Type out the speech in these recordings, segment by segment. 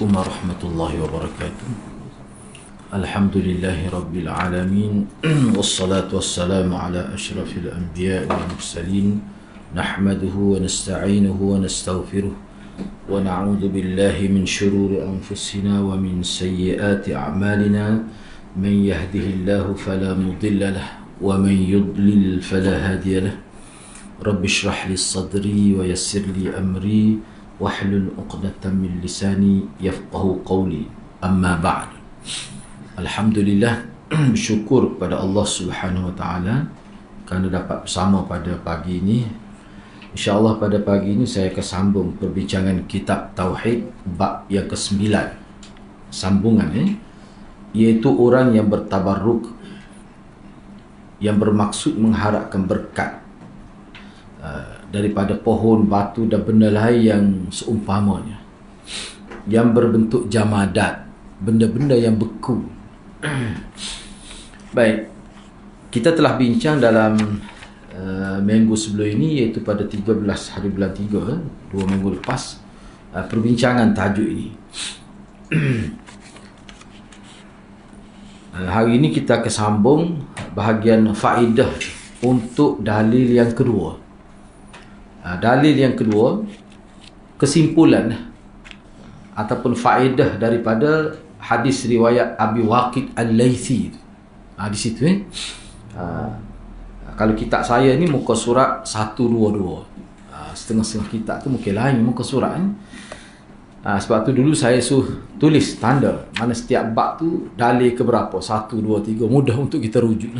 Assalamualaikum warahmatullahi wabarakatuh. Alhamdulillahi rabbil alamin. Wassalatu wassalamu ala ashrafil anbiya wal mursalin. Nahmaduhu wa nasta'inuhu wa nastaghfiruh. Wa na'udzu billahi min shururi anfusina wa min sayyiati a'malina. Man yahdihillahu fala mudilla lahu wa man yudlil fala hadiya lahu. Rabbi shrah li sadri wa yassir li amri wahlul 'uqdatam min lisani yafqahu qawli. Amma ba'd. Alhamdulillah, bersyukur kepada Allah Subhanahu wa taala kerana dapat bersama pada pagi ini. Insya-Allah pada pagi ini saya akan sambung perbincangan kitab tauhid bab yang ke-9. Sambungan iaitu orang yang bertabarruk, yang bermaksud mengharapkan berkat daripada pohon, batu dan benda lain yang seumpamanya, yang berbentuk jamadat, benda-benda yang beku. Baik, kita telah bincang dalam minggu sebelum ini, iaitu pada 13 hari bulan 3, 2 minggu lepas, perbincangan tajuk ini. Hari ini kita akan sambung bahagian faedah untuk dalil yang kedua. Dalil yang kedua, kesimpulan ataupun faedah daripada hadis riwayat Abi Waqid Al-Laythi. Di situ kalau kitab saya ni muka surat 122. Setengah-setengah kitab tu mungkin lain muka surat sebab tu dulu saya tulis tanda mana setiap bab tu dalil ke berapa, 1, 2, 3, mudah untuk kita rujuk.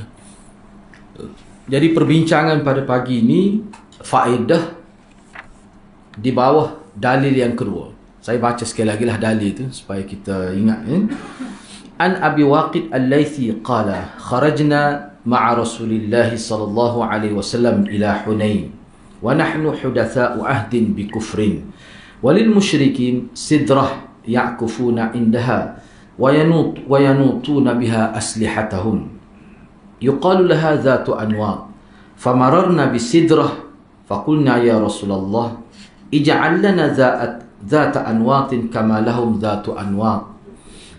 Jadi perbincangan pada pagi ini faedah di bawah dalil yang kedua. Saya baca sekali lagi lah dalil itu supaya kita ingat. An Abi Waqid Al-Laythi qala kharajna ma'a Rasulillah sallallahu alaihi wasallam ila Hunain wa nahnu hudatha'u ahdin bi kufrin walil musyrikin sidrah ya'kufuna indaha wa yanutuna biha aslihatahum yuqalu laha dhatu anwa famararna bi sidrah faqulna ya Rasulullah ij'al lana dhata anwatin kama lahum dhatu anwat.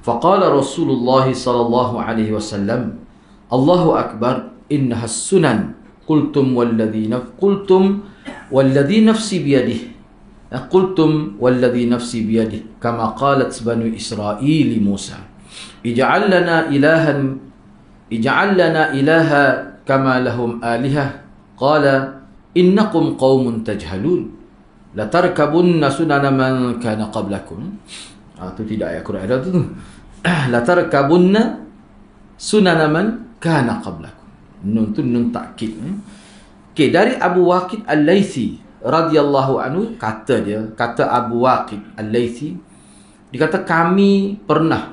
Faqala Rasulullah sallallahu alaihi wasallam Allahu akbar innaha sunan qultum walladhi nafsi biyadihi qultum walladhi nafsi biyadihi kama qalat banu Israil Musa ij'al lana ilaha kama lahum alihah qala innakum qaumun tajhalun la tarkabunna sunana man kana qablakum. Itu tidak ayat Quran ada tu. La tarkabunna sunana man kana qablakum. Nun tu nun takkid. Okey, dari Abu Waqid Al-Laythi radhiyallahu anhu, kata Abu Waqid Al-Laythi, dikata kami pernah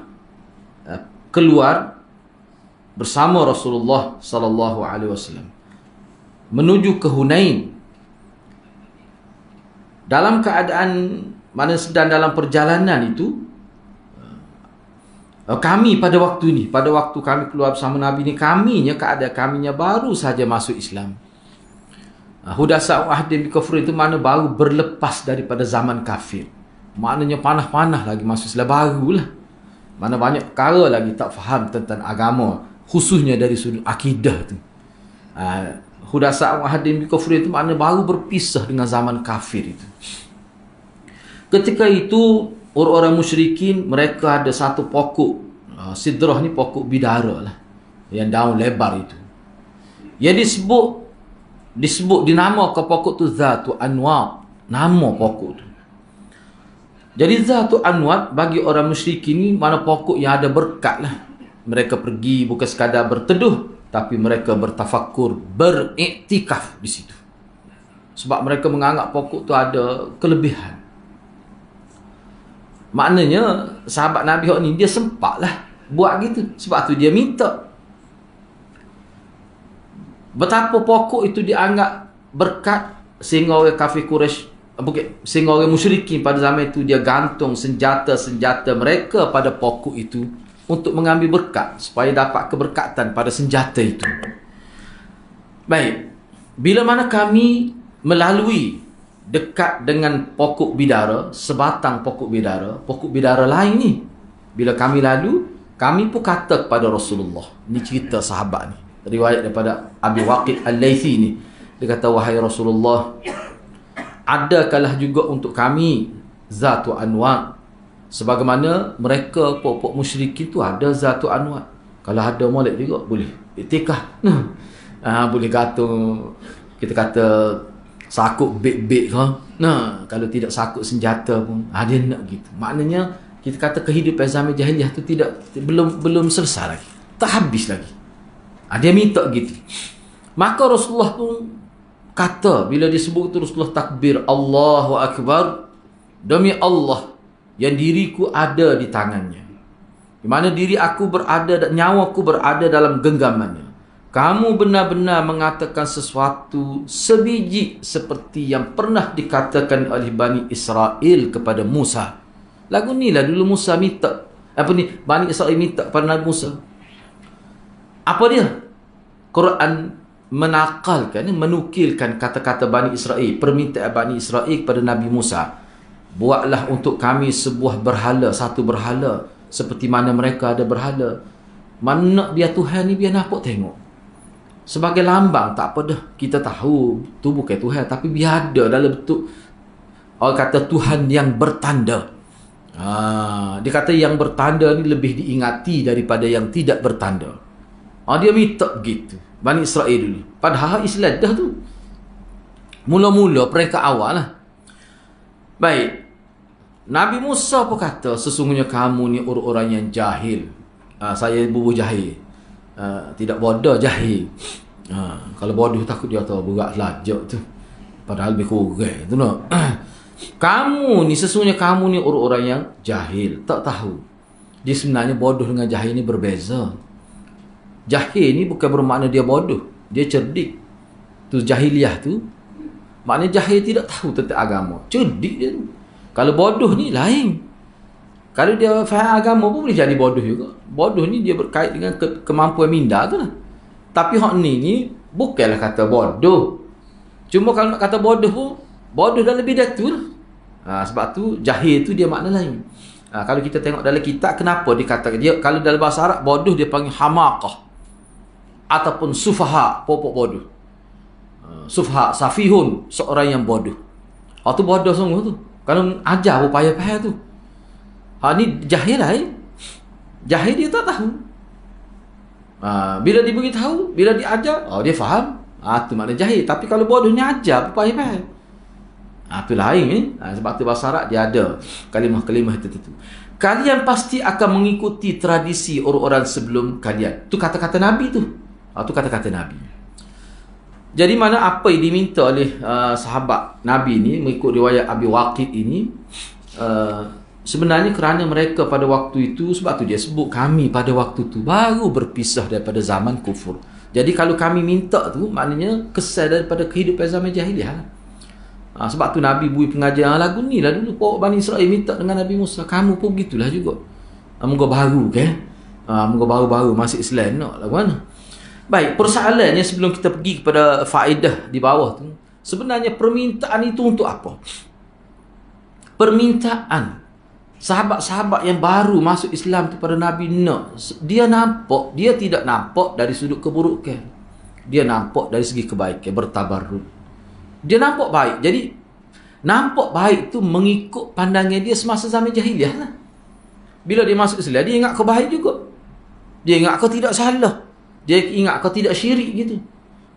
keluar bersama Rasulullah sallallahu alaihi wasallam menuju ke Hunain. Dalam keadaan mana sedang dalam perjalanan itu, kami pada waktu ini, pada waktu kami keluar bersama Nabi ni, keadaan kaminya baru saja masuk Islam. Hudasa ahdin bi kufr itu mana baru berlepas daripada zaman kafir. Maknanya panah-panah lagi masuk Islam, barulah. Mana banyak perkara lagi tak faham tentang agama, khususnya dari sudut akidah tu. Hudasa ahdin bi kufr itu makna baru berpisah dengan zaman kafir itu. Ketika itu orang-orang musyrikin mereka ada satu pokok, sidrah ni pokok bidara lah, yang daun lebar itu. Yang disebut dinamakan pokok tu Zatu Anwat, nama pokok tu. Jadi Zatu Anwat bagi orang musyrikin ni mana pokok yang ada berkat lah. Mereka pergi bukan sekadar berteduh, tapi mereka bertafakkur, beriktikaf di situ. Sebab mereka menganggap pokok tu ada kelebihan. Maknanya sahabat Nabi ni dia sempatlah buat gitu. Sebab tu dia minta. Betapa pokok itu dianggap berkat sehingga orang kafir Quraisy, sehingga orang musyrikin pada zaman itu dia gantung senjata-senjata mereka pada pokok itu untuk mengambil berkat supaya dapat keberkatan pada senjata itu. Baik, bila mana kami melalui dekat dengan pokok bidara, sebatang pokok bidara lain ni. Bila kami lalu, kami pun kata kepada Rasulullah. Ni cerita sahabat ni. Riwayat daripada Abi Waqid Al-Laythi ni. Dia kata, wahai Rasulullah, adakah juga untuk kami zatu anwa', sebagaimana mereka pokok musyrikin tu ada zatu anwa'. Kalau ada molek juga boleh iktikaf. Boleh gantung, kita kata sakut beg-beg kan. Nah, kalau tidak sakut senjata pun dia nak gitu. Maknanya kita kata kehidupan zaman jahiliah tu belum selesai lagi. Tak habis lagi. Dia minta gitu. Maka Rasulullah pun kata, bila disebut tu Rasulullah takbir, Allahu Akbar, demi Allah yang diriku ada di tangannya, di mana diri aku berada dan nyawaku berada dalam genggamannya. Kamu benar-benar mengatakan sesuatu sebiji seperti yang pernah dikatakan oleh Bani Israel kepada Musa. Lagu ni lah dulu Musa minta, Bani Israel minta kepada Nabi Musa. Apa dia? Quran menukilkan kata-kata Bani Israel, permintaan Bani Israel kepada Nabi Musa. Buatlah untuk kami sebuah berhala, satu berhala seperti mana mereka ada berhala. Mana biar Tuhan ni biar nampak tengok. Sebagai lambang, tak apa dah. Kita tahu tu bukan Tuhan, tapi biar ada dalam bentuk, orang kata Tuhan yang bertanda. Dia kata yang bertanda ni lebih diingati daripada yang tidak bertanda. Dia minta gitu. Bani Israel dulu. Padahal Islam dah tu. Mula-mula peringkat awal lah. Baik. Nabi Musa pun kata, sesungguhnya kamu ni orang-orang yang jahil. Saya bubuh jahil. Tidak bodoh, jahil. Kalau bodoh takut dia tahu berat selajak tu. Padahal lebih kurang tu nak. Kamu ni, sesungguhnya kamu ni orang-orang yang jahil. Tak tahu. Dia sebenarnya bodoh dengan jahil ni berbeza. Jahil ni bukan bermakna dia bodoh. Dia cerdik. Tu jahiliah tu. Maknanya jahil tidak tahu tentang agama. Cerdik dia tu. Kalau bodoh ni lain. Kalau dia faham agama pun boleh jadi bodoh juga. Bodoh ni dia berkait dengan kemampuan minda tu lah. Tapi hak ni bukanlah kata bodoh. Cuma kalau nak kata bodoh pun, bodoh dah lebih dari tu lah. Sebab tu jahil tu dia makna lain. Kalau kita tengok dalam kitab, kenapa dikatakan dia, kalau dalam bahasa Arab bodoh dia panggil hamaqah ataupun sufaha, popok bodoh. Sufaha, safihun, seorang yang bodoh. Tu bodoh sungguh tu. Kalau ajar pun payah-payah tu. Ni jahil lah. Jahil dia tak tahu. Bila diberi tahu, bila diajar, dia faham. Tu makna jahil. Tapi kalau bodohnya ajar pun payah-payah. Itu lain. Sebab tu bahasa Arab dia ada kalimah-kalimah tertentu. Kalian pasti akan mengikuti tradisi orang-orang sebelum kalian. Tu kata-kata Nabi tu. Tu kata-kata Nabi. Jadi mana apa yang diminta oleh sahabat Nabi ni, mengikut riwayat Abi Waqid ini, sebenarnya kerana mereka pada waktu itu, sebab tu dia sebut kami pada waktu tu baru berpisah daripada zaman kufur. Jadi kalau kami minta tu, maknanya kesal daripada kehidupan zaman jahiliah. Sebab tu Nabi bui pengajian lagu ni lah dulu. Pokok Bani Israel minta dengan Nabi Musa, kamu pun begitulah juga. Moga baru kan? Moga baru-baru masuk Islam nak lagu mana? Baik, persoalannya sebelum kita pergi kepada faedah di bawah tu, sebenarnya permintaan itu untuk apa? Permintaan sahabat-sahabat yang baru masuk Islam tu pada Nabi nak, dia nampak, dia tidak nampak dari sudut keburukan. Dia nampak dari segi kebaikan, bertabarruk. Dia nampak baik. Jadi nampak baik tu mengikut pandangan dia semasa zaman jahiliah lah. Bila dia masuk Islam, dia ingat kau baik juga. Dia ingat kau tidak salah. Dia ingat kau tidak syirik gitu.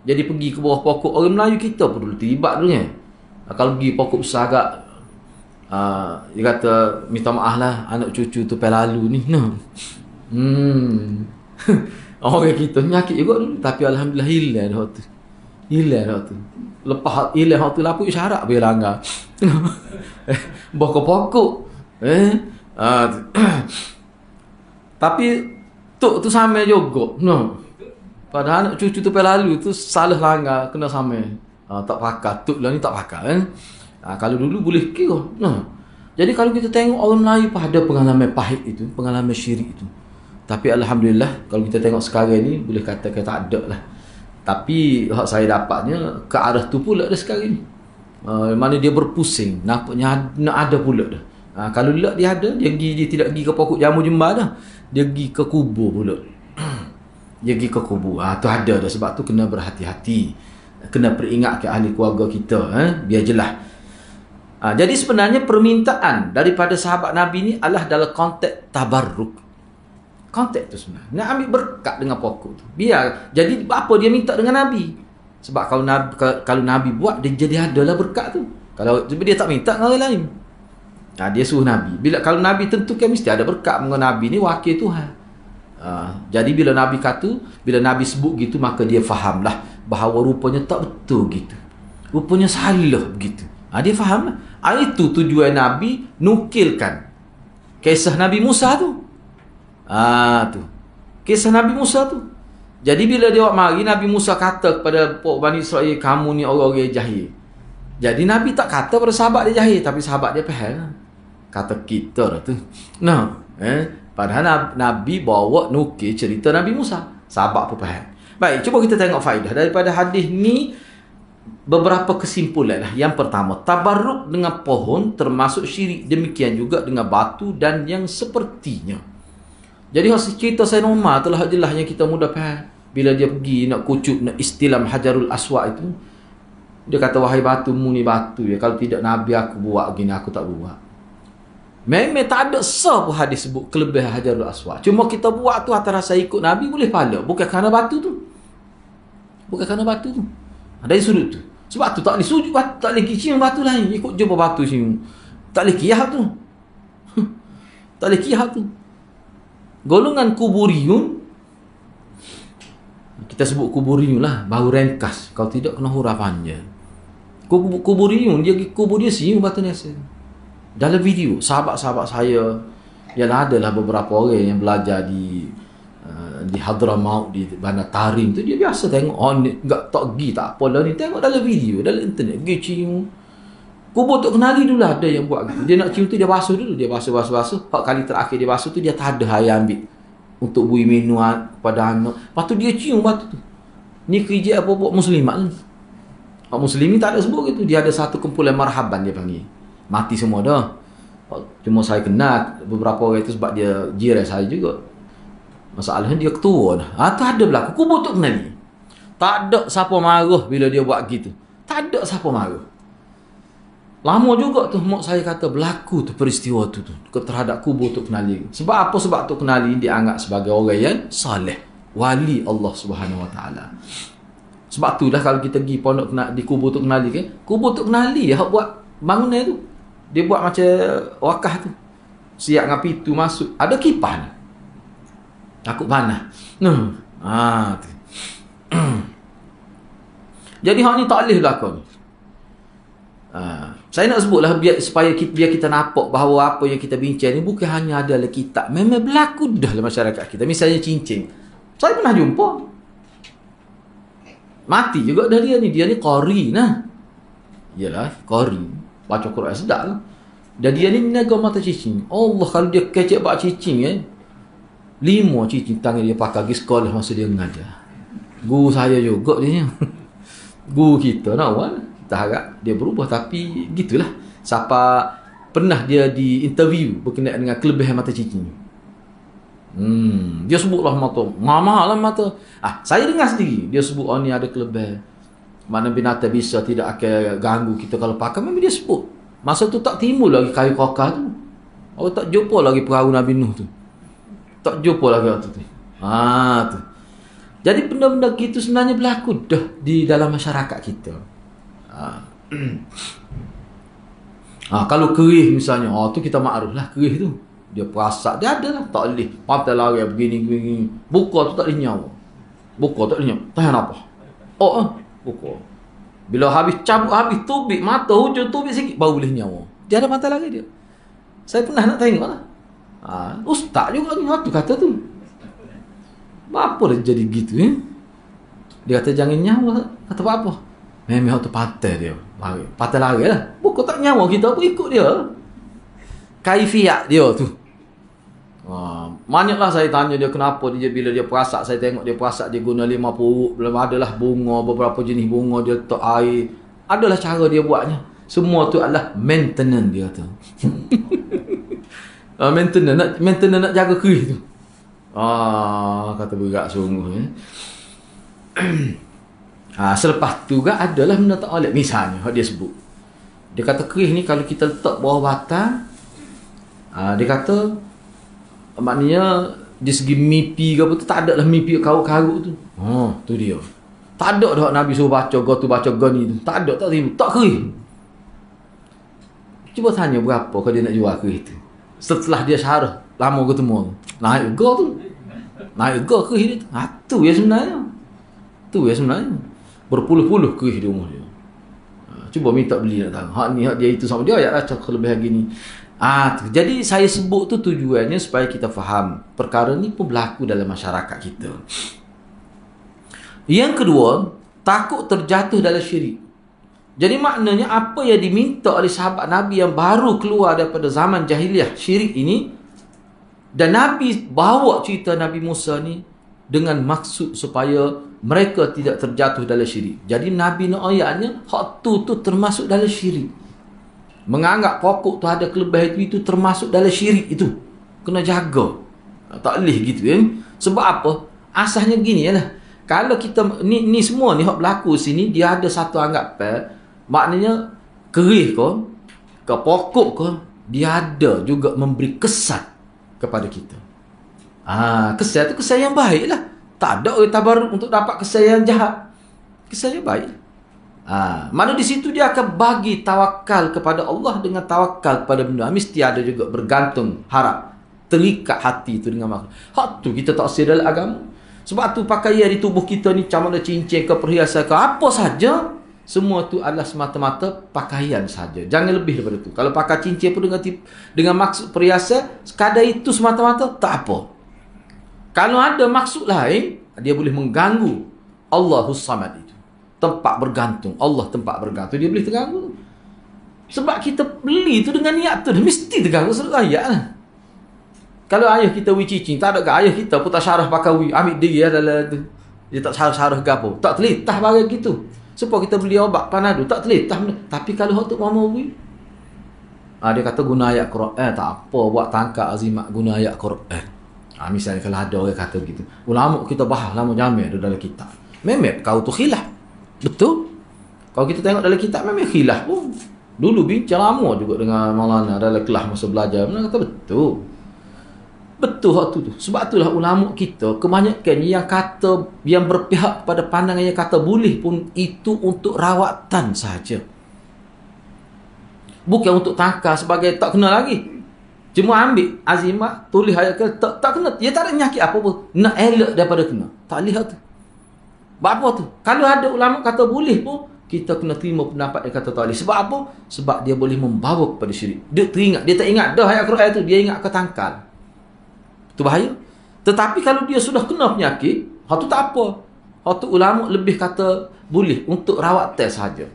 Jadi pergi ke bawah pokok, orang Melayu kita pun dulu terlibat dulu kan. Kalau pergi pokok besar agak, dia kata minta maaf lah anak cucu tu pelalu ni. Orang kita nyakit juga dulu. Tapi Alhamdulillah hilang dah tu. Hilang dah tu. Lepas hilang dah tu lapuk syarat boleh langgar. Pokok-pokok. Tapi tok tu sama juga. Padahal anak cucu tu pelalu tu salah langgar, kena sama. Tak pakar. Tok lah ni tak pakar kan. Kalau dulu boleh kira. Jadi kalau kita tengok orang Melayu pada pengalaman pahit itu, pengalaman syirik itu. Tapi Alhamdulillah kalau kita tengok sekarang ni boleh katakan tak ada lah. Tapi hak saya dapatnya ke arah tu pula dah sekarang ni. Mana dia berpusing, nampaknya nak ada pula dah. Kalau lek dia ada, dia tidak pergi ke pokok jamu jembar dah. Dia pergi ke kubur pula. Dia pergi ke kubur. Tu ada dah. Sebab tu kena berhati-hati. Kena peringat ke ahli keluarga kita, biar jelas. Jadi sebenarnya permintaan daripada sahabat Nabi ni adalah dalam konteks tabarruk. Konteks tu sebenarnya nak ambil berkat dengan pokok tu. Biar jadi apa dia minta dengan Nabi. Sebab kalau Nabi buat, dia jadi adalah berkat tu. Kalau dia tak minta dengan orang lain. Dia suruh Nabi. Kalau Nabi tentukan mesti ada berkat. Mengenai Nabi ni wakil Tuhan. Jadi bila Nabi sebut gitu, maka dia fahamlah bahawa rupanya tak betul gitu. Rupanya salah begitu. Dia faham lah. Itu tujuan Nabi nukilkan kisah Nabi Musa tu. Tu. Kisah Nabi Musa tu. Jadi bila dia mari, Nabi Musa kata kepada Bani Israel, kamu ni orang-orang jahil. Jadi Nabi tak kata pada sahabat dia jahil, tapi sahabat dia faham. Kata kita dah tu. Padahal Nabi bawa nukil cerita Nabi Musa. Sahabat pun faham. Baik, cuba kita tengok faedah daripada hadis ni. Beberapa kesimpulan lah. Yang pertama, tabarruk dengan pohon termasuk syirik. Demikian juga dengan batu dan yang sepertinya. Jadi cerita Sayyidina Umar telah jelas yang kita mudah faham. Bila dia pergi nak kucup, nak istilam Hajarul Aswad itu, dia kata, wahai batu, mu ni batu ya. Kalau tidak Nabi aku buat gini, aku tak buat. Memang tak ada sah pun hadis sebut kelebihan Hajarul Aswad. Cuma kita buat tu atas rasa ikut Nabi, boleh pahala. Bukan kerana batu tu. Bukan kerana batu tu. Dari sudut tu. Sebab tu tak boleh sujud batu, tak boleh cium batu lain. Ikut jumpa batu cium. Tak boleh kiyah tu. Tak boleh kiyah tu. Golongan kuburiyun, kita sebut kuburiyun lah, baru ringkas. Kalau tidak kena huruf panjang. Kuburiyun, dia kubur dia cium batu ni. Dalam video, sahabat-sahabat saya yang adalah beberapa orang yang belajar di Hadramaut, di Bandar Tarim tu, dia biasa tengok enggak tak pergi tak apa lah ni, tengok dalam video dalam internet pergi cium kubur Tok Kenali dulu ada yang buat gitu. Dia nak cium tu dia basuh dulu, dia basuh 4 kali terakhir dia basuh tu dia tak ada air ambil untuk bui minum kepada anak, lepas tu dia cium batu tu. Ni kerja apa buat muslimat ni. Muslimin tak ada sebut gitu. Dia ada satu kumpulan marhaban dia panggil, mati semua dah. Cuma saya kenal beberapa orang itu sebab dia jiran saya juga. Masalahnya dia ketua dah. Tu ada berlaku kubur Tok Kenali. Tak ada siapa marah bila dia buat gitu. Tak ada siapa marah. Lama juga tu mak saya kata berlaku tu peristiwa tu terhadap kubur Tok Kenali. Sebab apa? Sebab Tok Kenali dianggap sebagai orang yang saleh, wali Allah Subhanahu Wa Taala. Sebab tu dah kalau kita pergi pondok di kubur Tok Kenali kan, kubur Tok Kenali hak buat bangunan tu. Dia buat macam wakah tu. Siap dengan pintu masuk, ada kipas ni. Takut panas. Jadi hak ni tak boleh berlaku ni. Saya nak sebutlah supaya kita nampak bahawa apa yang kita bincang ni bukan hanya ada dalam kitab. Memang berlaku dah dalam masyarakat kita. Misalnya cincin. Saya pernah jumpa. Mati juga dah dia ni. Dia ni qari nah. Yalah, qari. Baca Quran sedap lah. Dan dia ni niaga mata cincin. Allah, kalau dia kecek bak cincin kan. 5 cincin tangan dia pakai pergi sekolah masa dia mengajar. Guru saya juga dia. Guru kita nak awal. Kita harap dia berubah, tapi gitulah. Siapa pernah dia di interview berkenaan dengan kelebihan mata cincin. Dia sebutlah mata. Mahal lah mata. Saya dengar sendiri. Dia sebut ni ada kelebihan. Mana binatang bisa tidak akan ganggu kita kalau pakai. Memang dia sebut. Masa tu tak timbul lagi kayu kokar tu. Orang tak jumpa lagi perahu Nabi Nuh tu. Tak jumpa lagi waktu tu. Tu. Jadi benda-benda gitu sebenarnya berlaku dah di dalam masyarakat kita. Kalau kerih misalnya, tu kita maklum lah kerih tu. Dia perasak, dia ada lah. Tak boleh. Pantai lari begini. Buka tu tak boleh nyawa. Buka tak boleh nyawa. Tahan apa? Buka. Bila habis cabut, habis tubik, mata hujung tubik sikit, baru boleh nyawa. Dia ada pantai lari dia. Saya pernah nak tengok lah. Ustaz juga ni, tu kata tu. Apa dah jadi gitu Dia kata jangan nyawa. Kata apa? Memang tu pantai dia. Pantai lari lah. Bukan tak nyawa kita pun ikut dia. Kaifiat dia tu. Banyaklah saya tanya dia kenapa dia bila dia perasak. Saya tengok dia perasak dia guna 5 puruk. Belum adalah bunga, beberapa jenis bunga dia letak air. Adalah cara dia buatnya. Semua tu adalah maintenance dia tu. maintenance nak jaga keris tu. Kata berat sungguh. Selepas tu juga adalah benda tak oleh. Misalnya dia sebut, dia kata keris ni kalau kita letak bawah batang, dia kata maknanya di segi mimpi ke apa tu, tak ada lah mimpi karut-karut tu. Tu dia. Tak ada dah Nabi suruh baca tu baca ni tu. Tak ada, tak terima. Tak keris. Cuba tanya berapa kalau dia nak jual keris tu. Setelah dia syarah, lama ketemu. Naik harga tu. Naik harga keris dia tu. Tu ya sebenarnya. Berpuluh-puluh keris di rumah dia. Cuba minta beli nak tahu. Hak ni, hak dia itu sama dia. Ayat lah kelebihan gini. Jadi saya sebut tu tujuannya supaya kita faham. Perkara ni pun berlaku dalam masyarakat kita. Yang kedua, takut terjatuh dalam syirik. Jadi maknanya apa yang diminta oleh sahabat Nabi yang baru keluar daripada zaman jahiliah syirik ini, dan Nabi bawa cerita Nabi Musa ni dengan maksud supaya mereka tidak terjatuh dalam syirik. Jadi Nabi nak ayatnya hak tu termasuk dalam syirik. Menganggap pokok tu ada kelebihan itu termasuk dalam syirik itu. Kena jaga. Tak boleh gitu Sebab apa? Asasnya gini lah. Kalau kita ni semua ni hak berlaku sini, dia ada satu anggapan. Maknanya keris ke pokok ke, dia ada juga memberi kesan kepada kita. Kesan tu kesan yang baik lah. Tak ada orang tabarruk untuk dapat kesan yang jahat. Kesan yang baik. Mana di situ dia akan bagi tawakal kepada Allah dengan tawakal kepada benda. Mesti ada juga bergantung, harap, terikat hati itu dengan makhluk. Hak tu kita tak usir dalam agama. Sebab tu pakaian di tubuh kita ni, macam mana cincin ke perhiasan ke apa saja, semua tu adalah semata-mata pakaian saja. Jangan lebih daripada tu. Kalau pakai cincin pun dengan maksud perhiasan, sekadar itu semata-mata tak apa. Kalau ada maksud lain, dia boleh mengganggu Allahus Samad itu. Tempat bergantung. Allah tempat bergantung. Dia boleh terganggu. Sebab kita beli tu dengan niat tu, dia mesti terganggu. Sebab ayat lah. Kalau ayah kita cicing, tak ada ke ayah kita pun tak syarah pakai ambil diri dalam tu. Dia tak syarah ke apa. Tak terletah barang gitu. Supaya kita beli obat panadu, tak terletah. Tapi kalau hak tu mama dia kata guna ayat Quran. Tak apa, buat tangkap azimat guna ayat Quran. Misalnya kalau ada orang kata begitu. Ulama kita bahas lama jamil dalam kitab. Memang kau tu khilaf. Betul? Kalau kita tengok dalam kitab memang khilaf pun. Dulu bincang lama juga dengan Maulana dalam kelas masa belajar. Mana kata betul. Betul hak tu. Sebab itulah ulama kita kebanyakan yang kata, yang berpihak pada pandangan yang kata boleh pun itu untuk rawatan saja. Bukan untuk tangkar sebagai tak kena lagi. Cuma ambil azimat, tulis ayat ke tak kena. Dia tak ada penyakit apa pun. Nak elak daripada kena. Tak lihat tu. Apa tu? Kalau ada ulama kata boleh pun, kita kena terima pendapat dia kata tak boleh. Sebab apa? Sebab dia boleh membawa kepada syirik. Dia teringat, dia tak ingat dah ayat Quran tu, dia ingat ke tangkal. Itu bahaya. Tetapi kalau dia sudah kena penyakit, hal tu tak apa. Hal tu ulama lebih kata boleh untuk rawatan saja.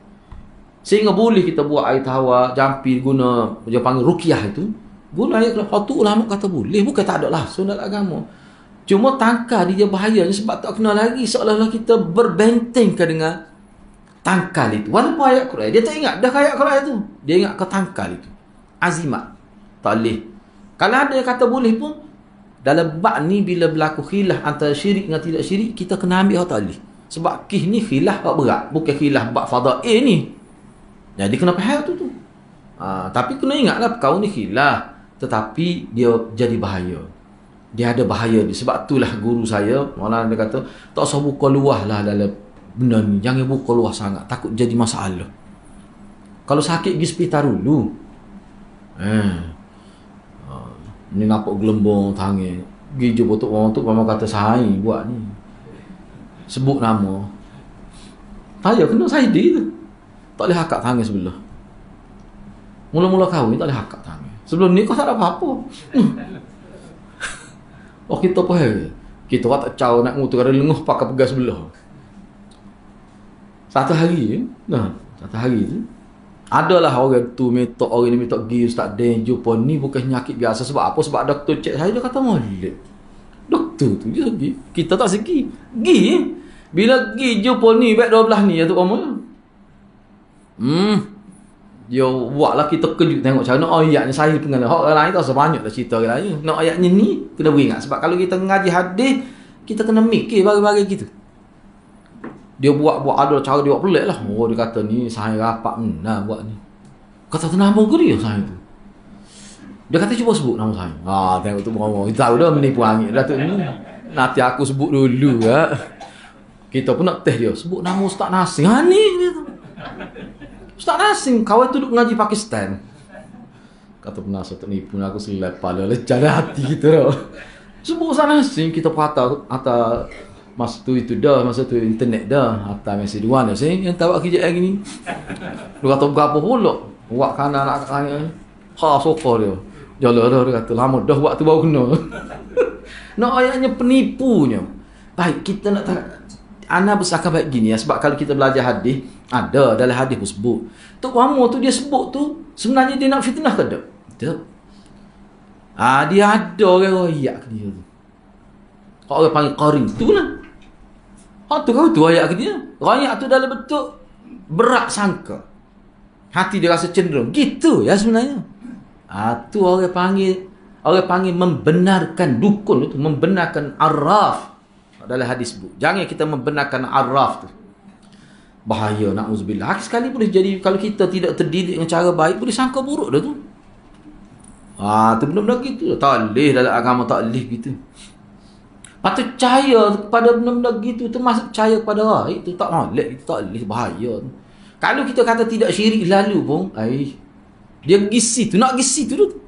Sehingga boleh kita buat air tawar, jampi guna dia panggil ruqyah itu. Guna ayat Quran. Hal tu ulama kata boleh, bukan tak ada lah sunat agama. Cuma tangkal dia bahayanya sebab tak kena lagi seolah-olah kita berbentengkan dengan tangkal itu. Walaupun ayat Quran, dia tak ingat dah ayat Quran itu. Dia ingat ke tangkal itu. Azimat. Tak boleh. Kalau ada yang kata boleh pun, dalam bab ni bila berlaku khilaf antara syirik dengan tidak syirik, kita kena ambil hak tak boleh. Sebab kih ni khilaf hak berat. Bukan khilaf bab fadail ni. Jadi kena faham tu. Tapi kena ingatlah kau ni khilaf. Tetapi dia jadi bahaya. Dia ada bahaya dia. Sebab itulah guru saya, Maulana dia kata, tak usah buka luah lah dalam benda ni. Jangan buka luah sangat. Takut jadi masalah. Kalau sakit pergi hospital dulu. Ni nampak gelembung tangan. Pergi jumpa Tok Mama, Tok Mama kata sahai buat ni. Sebut nama. Saya kena Saidi tu. Tak boleh hakak tangan sebelah. Mula-mula kahwin tak boleh hakak tangan. Sebelum ni kau tak ada apa-apa. Kita apa? Kita tak caw nak ngutur ada lenguh pakai pegang sebelah. Satu hari tu adalah orang tu minta, orang ni minta pergi Ustaz Den jumpa ni bukan penyakit biasa. Sebab apa? Sebab doktor cek saya, dia kata molek. Doktor tu dia pergi. Kita tak segi. Bila pergi jumpa ni baik 12 ni ya tu Om. Dia buatlah kita kejut tengok cara nak ayatnya saya pun kena. Orang lain tak sebanyak dah cerita orang lain. Nak ayatnya ni kena beringat. Sebab kalau kita ngaji hadis, kita kena mikir bagi-bagi gitu. Dia buat ada cara dia buat pelik lah. Oh dia kata ni saya rapat nah buat ni. Kata tu nama ke dia saya tu. Dia kata cuba sebut nama saya. Tengok tu orang. Kita tahu dah menipu angin. Datuk ni nanti aku sebut dulu ya. Kita pun nak test dia. Sebut nama Ustaz Nasing. Ni dia tu. Ustaz Nasing, kawan tu duduk ngaji Pakistan. Kata penasihat tu nipu aku selai pala lecah hati kita dah. Sebut Ustaz Nasing, kita patah atas masa tu internet dah. Atas mesej dua dah. Yang tahu kerja lagi ni. Dia kata berapa pula. Buat kanan nak kanan. Sokor dia. Jalan dah dia kata lama dah buat tu baru kena. Nak ayatnya penipunya. Baik, kita nak tak ana bersakap baik gini ya, sebab kalau kita belajar hadis, ada dalam hadis pun sebut. Tok Wamo tu dia sebut tu sebenarnya dia nak fitnah ke tak? Tak. Dia ada orang royak ke dia tu. Kau orang panggil qarin tu lah. Tu kau tu royak ke dia. Royak tu dalam bentuk berat sangka. Hati dia rasa cenderung. Gitu ya sebenarnya. Tu orang panggil membenarkan dukun itu, membenarkan arraf. Dalam hadis bu. Jangan kita membenarkan arraf tu. Bahaya na'udzubillah. Sekali boleh jadi kalau kita tidak terdidik dengan cara baik boleh sangka buruk dah tu. Tu benda-benda gitu. Tak boleh dalam agama tak boleh gitu. Patut percaya kepada benda-benda gitu termasuk percaya kepada baik tu tak boleh, itu tak boleh, bahaya tu. Kalau kita kata tidak syirik lalu pun, dia gisi tu, nak gisi tu tu.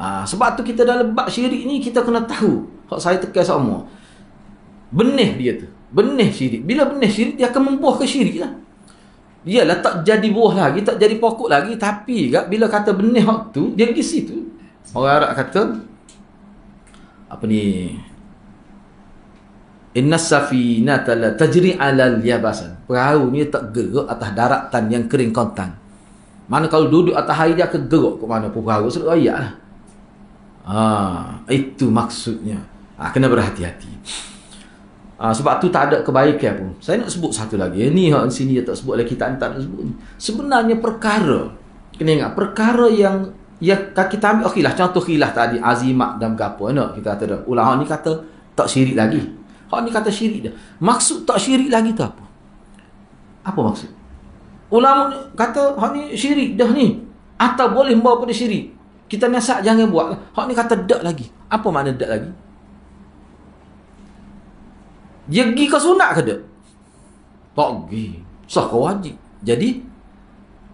Sebab tu kita dalam bab syirik ni kita kena tahu. Hak saya tekan sama. Benih dia tu. Benih syirik. Bila benih syirik, dia akan membuah ke syirik lah. Dialah tak jadi buah lagi, tak jadi pokok lagi. Tapi bila kata benih hak tu, dia pergi situ. Orang Arab kata, apa ni? Inna safinata la tajri alal yabasan. Perahu ni tak gerak atas daratan yang kering kontang. Mana kalau duduk atas air dia akan gerak ke mana pun perahu. Sebab ayat lah. Itu maksudnya. Kena berhati-hati. Sebab tu tak ada kebaikan pun. Saya nak sebut satu lagi. Ni hak sini dia tak sebut lagi, kita tak nak sebut. Sebenarnya perkara, kena ingat perkara yang kita ambil okeylah contoh khilaf tadi azimat dan gapo kita kata dah. Ulama ni kata tak syirik lagi. Hak ni kata syirik dah. Maksud tak syirik lagi tu apa? Apa maksud? Ulama kata hak ni syirik dah ni. Atau boleh membawa pada syirik. Kita nasihat jangan buat. Hak ni kata dak lagi. Apa makna dak lagi? Dia pergi ke sunat ke tak? Tak pergi. Sah ke wajib. Jadi,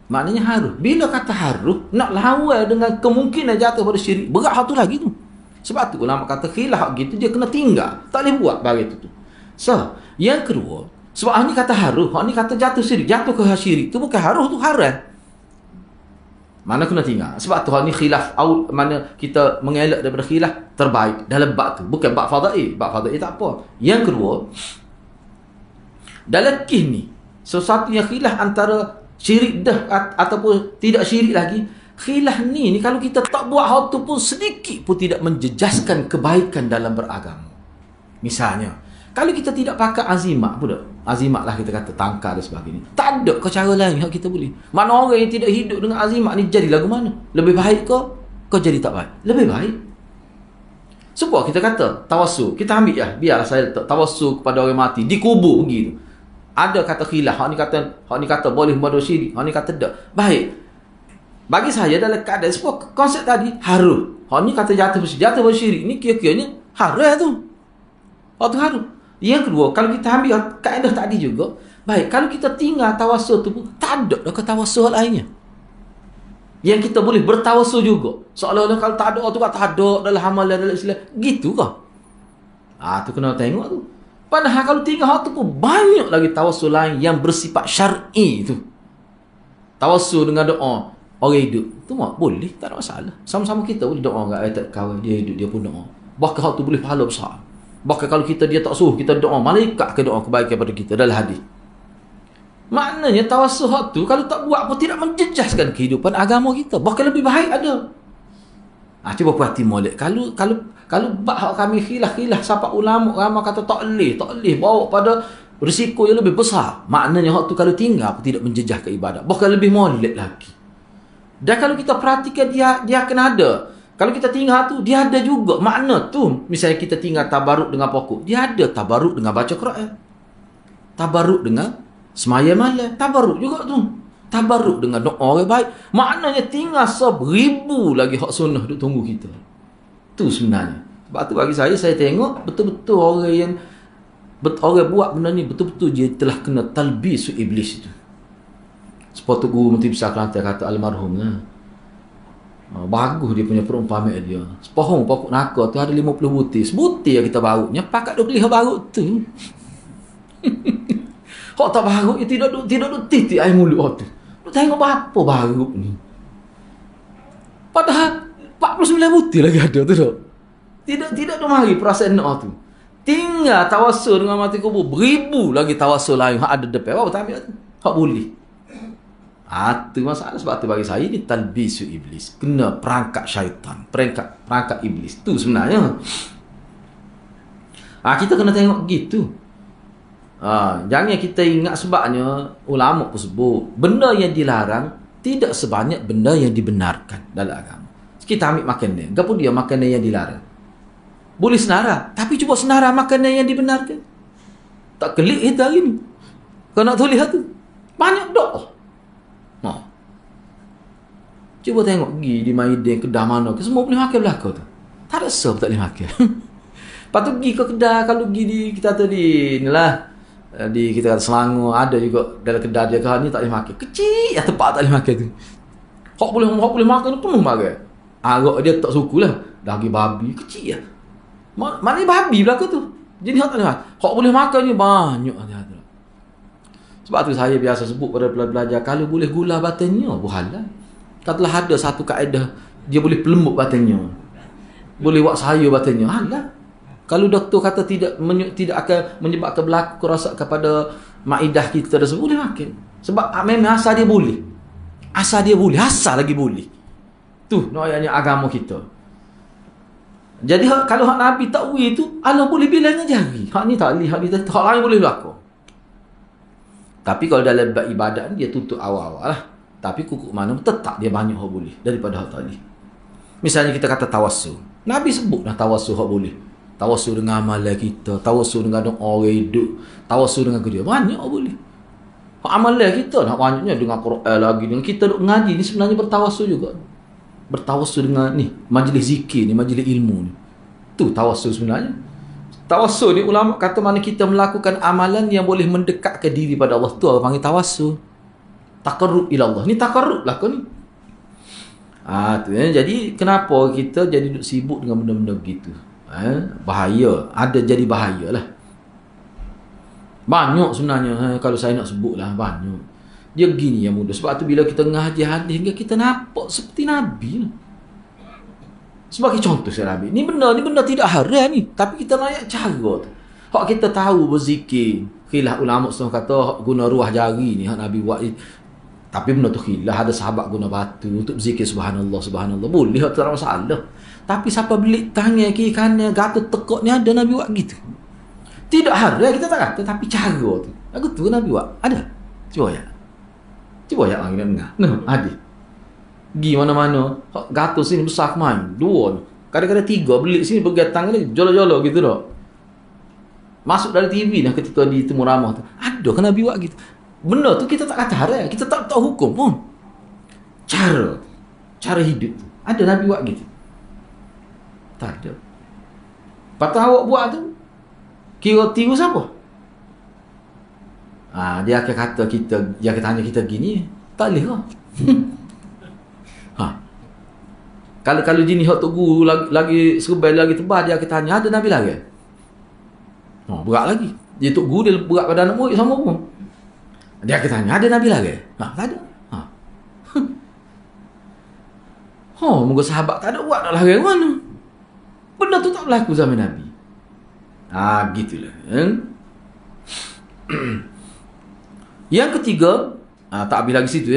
maknanya harus. Bila kata harus, nak lawan dengan kemungkinan jatuh pada syirik. Berat satu lagi tu. Sebab tu ulama kata khilaf gitu, dia kena tinggal. Tak boleh buat bagi tu. Yang kedua, sebab ni kata harus, ni kata jatuh syirik. Jatuh ke syirik tu bukan harus, tu haram. Mana kena tinggal. Sebab tu ni khilaf, mana kita mengelak daripada khilaf terbaik dalam bab tu. Bukan bab fadail. Bab fadail tak apa. Yang kedua, dalam kih ni, sesuatu yang khilaf antara syirik dah ataupun tidak syirik lagi, khilaf ni kalau kita tak buat hal tu pun sedikit pun tidak menjejaskan kebaikan dalam beragama. Misalnya, kalau kita tidak pakai azimat pun tak. Azimat lah kita kata, tangkar dan sebagainya. Tak ada ke cara lain yang kita boleh. Mana orang yang tidak hidup dengan azimat ni jadi lagu mana? Lebih baik ke? Kau jadi tak baik? Lebih baik. Sebab kita kata tawassul. Kita ambil biarlah saya tawassul kepada orang mati. Dikubur begitu. Ada kata khilaf. Hak ni kata boleh membawa syirik. Hak ni kata tak. Baik. Bagi saya dalam keadaan sebuah konsep tadi harus. Hak ni kata jatuh bersyirik ni kira-kiranya harus tu. Hak tu harus. Yang kedua, kalau kita ambil kaedah tadi juga, baik, kalau kita tinggal tawassul tu pun, tak ada dah ke tawassul lainnya. Yang kita boleh bertawassul juga. Seolah-olah kalau tak ada tu tak ada dalam amalan dalam Islam. Gitu ke? Tu kena tengok tu. Padahal kalau tinggal tu pun banyak lagi tawassul lain yang bersifat syar'i tu. Tawassul dengan doa orang hidup. Tu boleh, tak ada masalah. Sama-sama kita boleh doa dengan ayat kawan dia hidup, dia pun doa. Bahkan hal tu boleh pahala besar. Bahkan kalau dia tak suruh kita doa, malaikat ke doa kebaikan kepada kita dalam hadis. Maknanya tawassul hak tu kalau tak buat pun tidak menjejaskan kehidupan agama kita. Bahkan lebih baik ada. Cuba perhati molek. Kalau bab hak kami khilaf siapa ulama kata tak boleh bawa pada risiko yang lebih besar. Maknanya hak tu kalau tinggal pun tidak menjejaskan ibadat. Bahkan lebih molek lagi. Dan kalau kita perhatikan dia akan ada. Kalau kita tinggal tu, dia ada juga makna tu. Misalnya kita tinggal tabaruk dengan pokok, dia ada tabaruk dengan baca Quran. Tabaruk dengan semaya malam, tabaruk juga tu. Tabaruk dengan doa orang baik. Maknanya tinggal 1000 lagi hak sunnah duk tunggu kita. Tu sebenarnya. Sebab tu bagi saya tengok betul-betul orang yang orang buat benda ni betul-betul dia telah kena talbisu iblis itu. Seperti guru Mufti Besar Kelantan kata almarhum lah. Bagus dia punya perumpamaan dia. Sepohong pokok naka tu ada 50 butir. Sebutir yang kita barutnya pakat duk lihat barut tu. Kok tak barut dia tidak duk titik air mulut tu. Duk tengok apa barut ni. Padahal 49 butir lagi ada tu tak. Tidak tu mari perasaan nak tu. Tinggal tawassul dengan mati kubur. 1000 lagi tawassul lain hak ada depan. Apa tak ambil tu? Hak boleh. Itu masalah. Sebab tu bagi saya ni talbisu iblis. Kena perangkap syaitan. Perangkap iblis. Tu sebenarnya. Kita kena tengok gitu. Jangan kita ingat sebabnya ulama pun sebut. Benda yang dilarang tidak sebanyak benda yang dibenarkan dalam agama. Kita ambil makanan. Apa dia makanan yang dilarang? Boleh senara. Tapi cuba senara makanan yang dibenarkan. Tak kelik kita hari ni. Kau nak tulis tu. Banyak dok. Cuba tengok pergi di Maidin, kedah mana ke, semua boleh makan belakang tu. Tak ada serve tak boleh makan. Lepas tu pergi ke kedah, kalau pergi di, kita kata di, inilah, di kita kata Selangor, ada juga dalam kedah dia ke ni tak boleh makan. Kecil ya tempat tak boleh makan tu. Hak boleh makan tu penuh makan. Agak dia tak suku lah. Daging babi, kecil ya. Mana babi belakang tu. Jadi hak tak boleh makan. Hak boleh makan ni banyak. Sebab tu saya biasa sebut pada pelajar, kalau boleh gula batannya, buhalal. Katalah ada satu kaedah, dia boleh pelembut batannya. Boleh buat sayur batannya. Halal. Kalau doktor kata tidak akan menyebabkan berlaku kerosak kepada maidah kita tersebut, boleh makan. Sebab memang asal dia boleh. Asal lagi boleh. Tu noyanya agama kita. Jadi kalau hak Nabi takwil tu, Allah boleh bilangnya jari. Hak ni tak boleh, hak lain boleh berlaku. Tapi kalau dalam ibadat dia tutup awal-awal lah. Tapi kukuk mana tetap dia banyak hak boleh daripada hak tadi. Misalnya kita kata tawassul. Nabi sebut dah tawassul hak boleh. Tawassul dengan amalan kita, tawassul dengan doa orang hidup, tawassul dengan kerja. Banyak hak boleh. Hak amalan kita nak banyaknya dengan Quran lagi. Dengan kita duk ngaji ni sebenarnya bertawassul juga. Bertawassul dengan ni, majlis zikir ni, majlis ilmu ni. Tu tawassul sebenarnya. Tawassul ni ulama kata mana kita melakukan amalan yang boleh mendekatkan diri pada Allah. Tu orang panggil tawassul. Taqarrub ila Allah. Ni taqarrub lah kau ni. Tu jadi kenapa kita jadi duk sibuk dengan benda-benda begitu? Bahaya. Ada jadi bahaya lah. Banyak sebenarnya. Kalau saya nak sebut lah, banyak. Dia gini yang mudah. Sebab tu bila kita ngaji hadis hingga kita nampak seperti Nabi lah. Sebagai contoh saya Nabi. Ni benda tidak haram ni. Tapi kita layak cara tu. Hak kita tahu berzikir. Khilaf ulama semua kata guna ruah jari ni. Hak Nabi buat ni. Tapi benda tu khilaf. Ada sahabat guna batu untuk berzikir subhanallah. Boleh, tak ada masalah. Tapi siapa beli tangan kiri kanan gatal tekuk ni ada Nabi buat gitu. Tidak haram kita tak kata. Tapi cara tu. Aku tu Nabi buat. Ada. Cuba ya orang dengar. Ada. Pergi mana-mana. Gatal sini besar main. 2. Kadang-kadang 3. Beli sini pergi tangan ni. Jolo-jolo gitu tak. Masuk dari TV dah ketika di Temu Ramah tu. Ada kan Nabi buat gitu. Benda tu kita tak kata haram. Kita tak tahu hukum pun. Cara hidup tu. Ada Nabi buat gitu. Tak ada. Patut awak buat tu. Kira tiru siapa? Dia akan kata kita, dia akan tanya kita gini. Tak boleh lah. Kalau jenis hak tu guru lagi serbai lagi tebal, dia akan tanya ada Nabi lagi. Berat lagi. Dia tok guru dia berat pada anak murid sama pun. Dia akan tanya ada Nabi lagi. Tak ada. Moga sahabat tak ada buat nak lari mana. Benda tu tak berlaku zaman Nabi. Gitulah. Yang ketiga, tak habis lagi situ.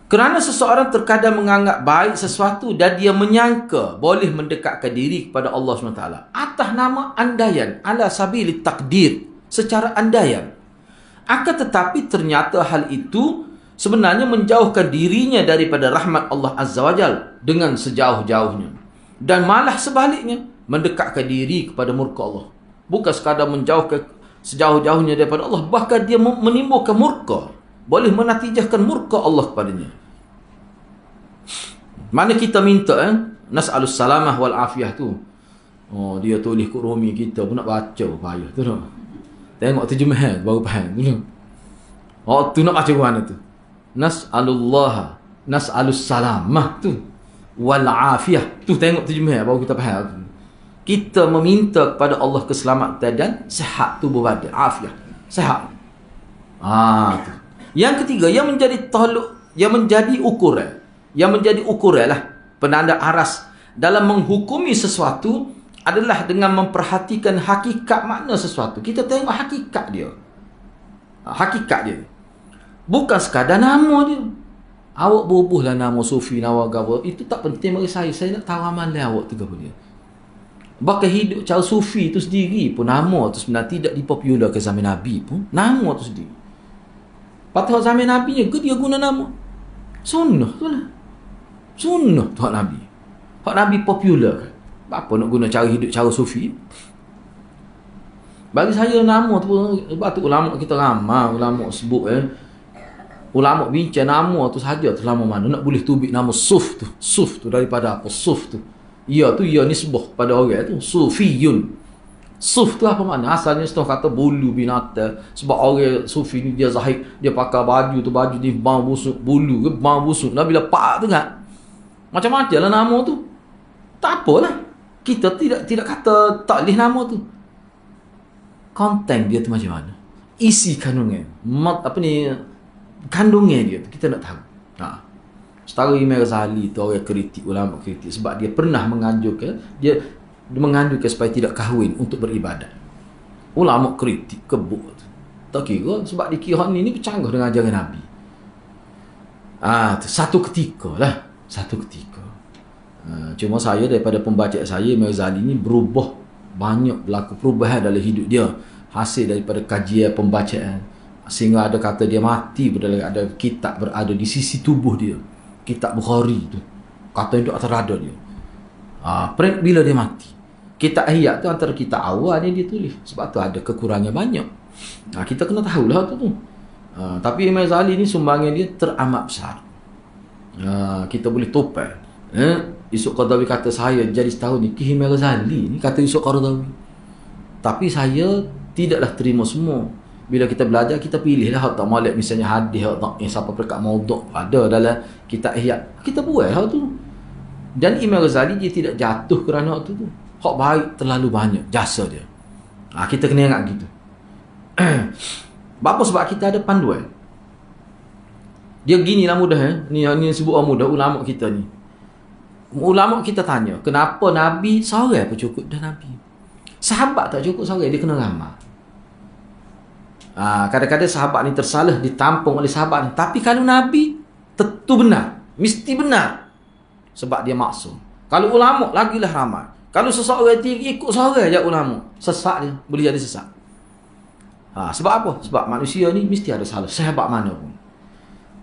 Kerana seseorang terkadang menganggap baik sesuatu dan dia menyangka boleh mendekatkan diri kepada Allah SWT atas nama andaian, ala sabili takdir, secara andaian. Akan tetapi ternyata hal itu sebenarnya menjauhkan dirinya daripada rahmat Allah Azza wa Jal dengan sejauh-jauhnya. Dan malah sebaliknya, mendekatkan diri kepada murka Allah. Bukan sekadar menjauhkan sejauh-jauhnya daripada Allah, bahkan dia menimbulkan murka. Boleh menatijahkan murka Allah kepadanya. Mana kita minta nas'alus salamah wal afiyah tu. Oh, dia tulis kat Rumi, kita pun nak baca payah tu tak. Tengok terjemahan baru faham tu. Oh, tu nak baca mana tu? Nas'alus salamah tu wal afiyah. Tu tengok terjemahan baru kita faham tu. Kita meminta kepada Allah keselamatan dan sihat tubuh badan, afiah, sihat. Tu. Yang ketiga, yang menjadi ukuran lah, penanda aras dalam menghukumi sesuatu adalah dengan memperhatikan hakikat makna sesuatu. Kita tengok hakikat dia. Hakikat dia. Bukan sekadar nama dia. Awak bubuhlah nama Sufi, Nawagawa. Itu tak penting bagi saya. Saya nak tahu amalan awak tu apa dia. Bahkan hidup cara Sufi tu sendiri pun, nama tu sebenarnya tidak dipopular ke zaman Nabi pun. Nama tu sendiri. Patut zaman Nabi ke dia guna nama? Sunnah tu lah. Sunnah tu hak Nabi. Hak Nabi popular ke? Apa nak guna cara hidup cara Sufi? Bagi saya nama tu pun, sebab tu ulama kita ramai, ulama sebut ulama bincang nama tu saja tu lama mana. Nak boleh tubik nama Suf tu. Suf tu daripada apa? Suf tu. Ya tu ya nisbah pada orang tu, Sufiyun. Suf tu apa makna? Asalnya setengah kata bulu binatang. Sebab orang Sufi ni dia zahid, dia pakai baju tu, baju ni bau busuk, bulu ke bau busuk. Nah bila pak tu kan, macam-macam lah nama tu. Tak apalah, kita tidak kata tak boleh nama tu. Konten dia tu macam mana, isi kandungan, kandungan dia tu kita nak tahu. Setara Imam Ghazali tu orang kritik, ulama kritik sebab dia pernah menganjurkan supaya tidak kahwin untuk beribadat. Ulama kritik kebuk tu. Tak kira sebab dia kira ni bercanggah dengan ajaran Nabi. Satu ketika lah, satu ketika. Cuma saya daripada pembaca saya, Imam Ghazali ni berubah, banyak berlaku perubahan dalam hidup dia hasil daripada kajian pembacaan, sehingga ada kata dia mati ada kitab berada di sisi tubuh dia. Kitab Bukhari tu kata itu atas rada dia. Bila dia mati, kitab Ihya tu antara kitab awal yang dia tulis. Sebab tu ada kekurangan banyak. Kita kena tahulah tu. Tapi Imam Ghazali ni sumbangan dia teramat besar. Kita boleh topai. Yusuf Qaradawi kata saya jadi setahun ni Imam Ghazali ni, kata Yusuf Qaradawi. Tapi saya tidaklah terima semua. Bila kita belajar, kita pilih lah hak tak molek, misalnya hadis hak tak siapa perkat maudhu' ada dalam kitab Ihya, kita buat hak tu. Dan Imam Ghazali dia tidak jatuh kerana hak tu. Hak baik terlalu banyak jasa dia. Kita kena ingat gitu. Bapa sebab kita ada panduan. Dia ginilah mudah ni sebut orang mudah ulama kita ni. Ulama kita tanya, kenapa Nabi seorang apa cukup dah Nabi? Sahabat tak cukup seorang, dia kena ramai. Kadang-kadang sahabat ni tersalah, ditampung oleh sahabat ni. Tapi kalau Nabi, tentu benar, mesti benar, sebab dia maksum. Kalau ulama, lagilah ramai. Kalau seseorang ikut seorang je ulama, sesat dia, boleh jadi sesat. Sebab apa? Sebab manusia ni mesti ada salah, sahabat mana pun.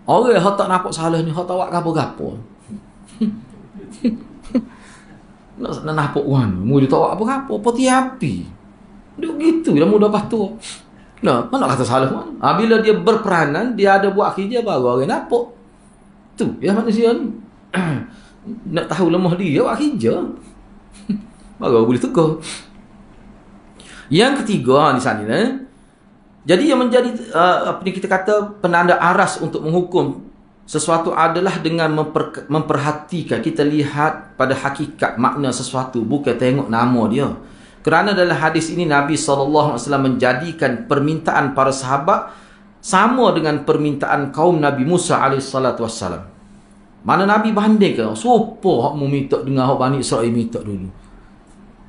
Orang yang tak nampak salah ni, tak buat gapo-gapo. Nak nampak orang ni, dia tak buat apa-apa, poti api. Dia gitu, dia mudah patuh. Mana kata salah mana? Bila dia berperanan, dia ada buat kerja, baru orang nampak. Tu ya manusia ni. Nak tahu lemah dia, buat kerja. Baru boleh tegur. Yang ketiga di sana, jadi yang menjadi kita kata penanda aras untuk menghukum sesuatu adalah dengan memperhatikan, kita lihat pada hakikat makna sesuatu, bukan tengok nama dia. Kerana dalam hadis ini Nabi SAW menjadikan permintaan para sahabat sama dengan permintaan kaum Nabi Musa AS. Mana Nabi bandingkan, siapa hak mu minta dengan hak Bani Israel minta dulu.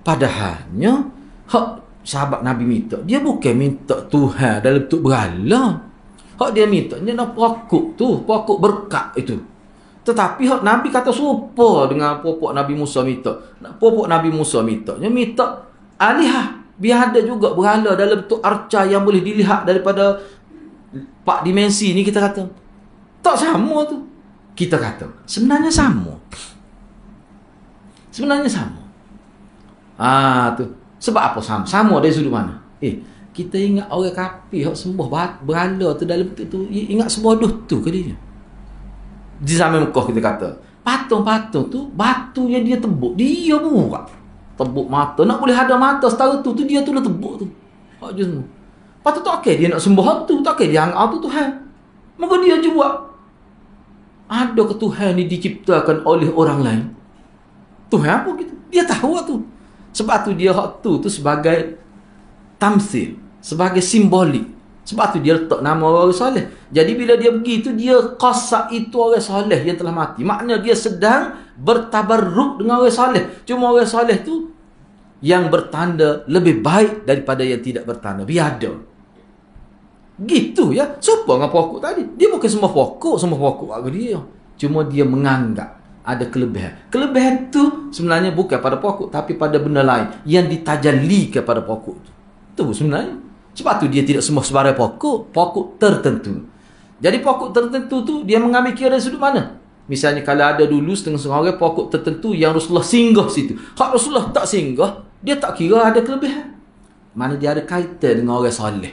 Padahalnya hak sahabat Nabi minta, dia bukan minta Tuhan dalam bentuk berhala. Hak dia minta, dia nak pokok tu, pokok berkat itu. Tetapi hak Nabi kata siapa dengan pokok Nabi Musa minta. Pokok Nabi Musa minta, dia minta alihah, biar ada juga berhala dalam bentuk arca yang boleh dilihat daripada 4 dimensi ni kita kata. Tak sama tu. Kita kata sebenarnya sama. Sebenarnya sama. Tu. Sebab apa sama? Sama dari sudut mana? Kita ingat orang kafir hak sembah berhala tu dalam bentuk tu, ingat sebodoh tu ke dia? Di zaman Mekah kita kata, patung-patung tu batu yang dia tebuk, dia buat. Tebuk mata, nak boleh ada mata setara tu dia tu dah tebuk tu. Hak je semua. Patut tak okey dia nak sembah tu, tak okey dia anggap tu Tuhan. Maka dia je buat. Ada ke Tuhan ni diciptakan oleh orang lain? Tuhan apa gitu? Dia tahu tu. Sebab tu dia hak tu sebagai tamsil, sebagai simbolik. Sebab tu dia letak nama orang soleh. Jadi bila dia pergi tu, dia qasak itu orang soleh yang telah mati. Maknanya dia sedang bertabarruk dengan orang soleh. Cuma orang soleh tu yang bertanda lebih baik daripada yang tidak bertanda. Biada. Gitu ya. Serupa dengan pokok tadi. Dia bukan semua pokok bagi dia. Cuma dia menganggap ada kelebihan. Kelebihan tu sebenarnya bukan pada pokok, tapi pada benda lain yang ditajalli kepada pokok tu. Itu sebenarnya. Sebab tu dia tidak semua sebarang pokok tertentu. Jadi pokok tertentu tu dia mengambil kira dari sudut mana? Misalnya kalau ada dulu setengah-setengah orang pokok tertentu yang Rasulullah singgah situ. Hak Rasulullah tak singgah, dia tak kira ada kelebihan. Mana dia ada kaitan dengan orang soleh.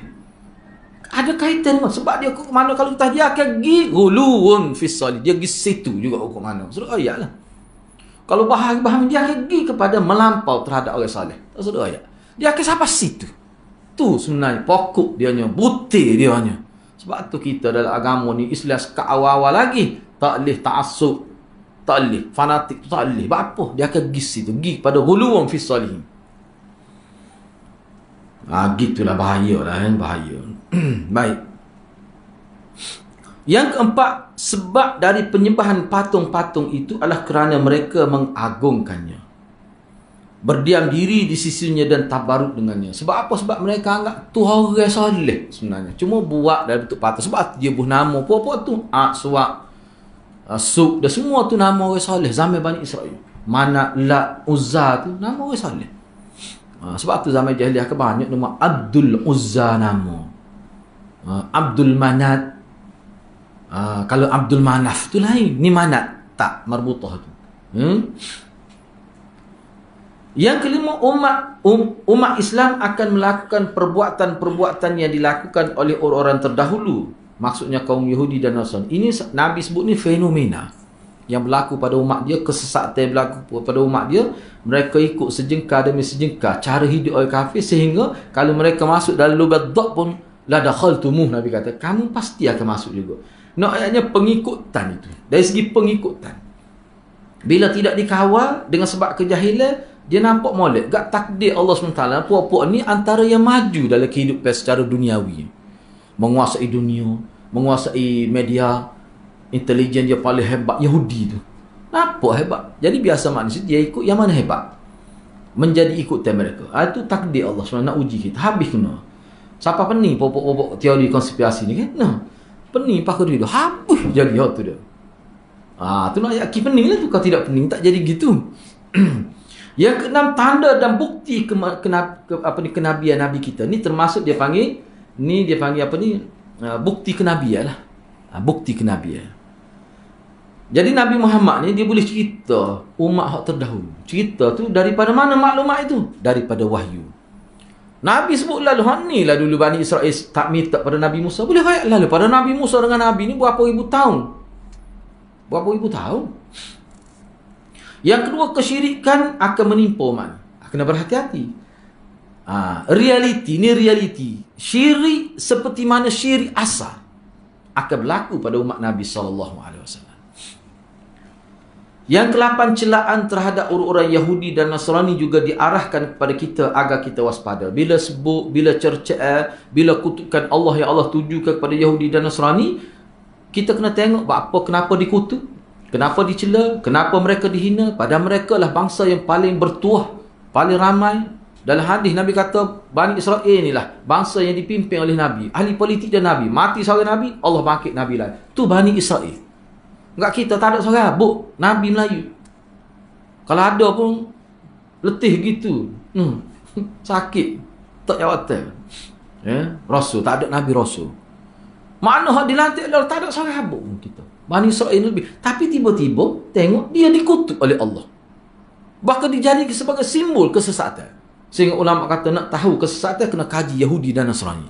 Ada kaitan dengan sebab dia ke mana kalau kita dia akan pergi ghuluun fis solih. Dia pergi situ juga ke mana. Surah ayat lah. Kalau bahagian dia akan pergi kepada melampau terhadap orang soleh. Tak surah ayat. Dia akan sampai situ. Tu sebenarnya pokok dianya, butir dianya. Sebab tu kita dalam agama ni Islam sekat awal-awal lagi tak boleh ta'assub, tak boleh fanatik, tak boleh. Apa? Dia akan pergi situ, pergi pada ghuluun fis salihin. Gitulah bahaya lah kan, bahaya. Baik. Yang keempat, sebab dari penyembahan patung-patung itu adalah kerana mereka mengagungkannya, berdiam diri di sisinya dan tabaruk dengannya. Sebab apa? Sebab mereka anggap tu orang soleh sebenarnya. Cuma buat dalam bentuk patung. Sebab dia buh nama apa-apa tu. Suak, Suk dan semua tu nama orang soleh zaman Bani Israel. Mana La Uzza tu nama orang soleh. Sebab tu zaman jahiliah ke banyak nama Abdul Uzza nama. Abdul Manat. Kalau Abdul Manaf tu lain. Ni Manat tak marbutah tu. Yang kelima, umat Islam akan melakukan perbuatan-perbuatan yang dilakukan oleh orang-orang terdahulu. Maksudnya kaum Yahudi dan Nasrani. Ini Nabi sebut ni fenomena yang berlaku pada umat dia, kesesatan yang berlaku pada umat dia. Mereka ikut sejengkal demi sejengkal cara hidup orang kafir, sehingga kalau mereka masuk dalam lubang dak pun la dakhaltumuh, Nabi kata kamu pasti akan masuk juga. Ayatnya pengikutan itu. Dari segi pengikutan, bila tidak dikawal dengan sebab kejahilan, dia nampak molek. Gak takdir Allah SWT. Puak-puak ni antara yang maju dalam kehidupan secara duniawi. Menguasai dunia, menguasai media, intelijen dia paling hebat. Yahudi tu nampak hebat. Jadi biasa manusia dia ikut yang mana hebat, menjadi ikutan mereka. Itu takdir Allah SWT nak uji kita. Habis kena. Siapa pening pokok-pokok teori konspirasi ni kan? Pening pakai dia. Habis jadi hal tu dia. Tu nak yakin pening lah tu. Kalau tidak pening tak jadi gitu. Yang keenam, tanda dan bukti kenabian Nabi kita. Ni termasuk dia panggil apa ni? Bukti kenabian lah. Bukti kenabian. Jadi Nabi Muhammad ni dia boleh cerita umat hak terdahulu. Cerita tu daripada mana maklumat itu? Daripada wahyu. Nabi sebut lalu ni lah dulu Bani Israel tak minta pada Nabi Musa. Boleh kaya lalu pada Nabi Musa dengan Nabi ni berapa ribu tahun. Yang kedua, kesyirikan akan menimpa umat. Kena berhati-hati. Realiti. Syirik seperti mana syirik asal akan berlaku pada umat Nabi SAW. Yang ke-8, celaan terhadap orang-orang Yahudi dan Nasrani juga diarahkan kepada kita agar kita waspada. Bila sebut, bila cercaan, bila kutukan Allah yang Allah tujukan kepada Yahudi dan Nasrani, kita kena tengok kenapa dikutuk, kenapa dicela, kenapa mereka dihina. Padahal mereka lah bangsa yang paling bertuah, paling ramai. Dalam hadis Nabi kata Bani Israel inilah bangsa yang dipimpin oleh Nabi, ahli politik dan Nabi. Mati seorang Nabi, Allah bangkit Nabi lain. Tu Bani Israel. Enggak, kita tak ada seorang buk Nabi Melayu. Kalau ada pun letih gitu. Sakit, tak jawatan. Rasul, tak ada Nabi Rasul. Mana hak dilantik Allah, tak ada sahabat pun kita. Bani Israel lebih. Tapi tiba-tiba tengok dia dikutuk oleh Allah. Bahkan dijadikan sebagai simbol kesesatan. Sehingga ulama kata nak tahu kesesatan kena kaji Yahudi dan Nasrani.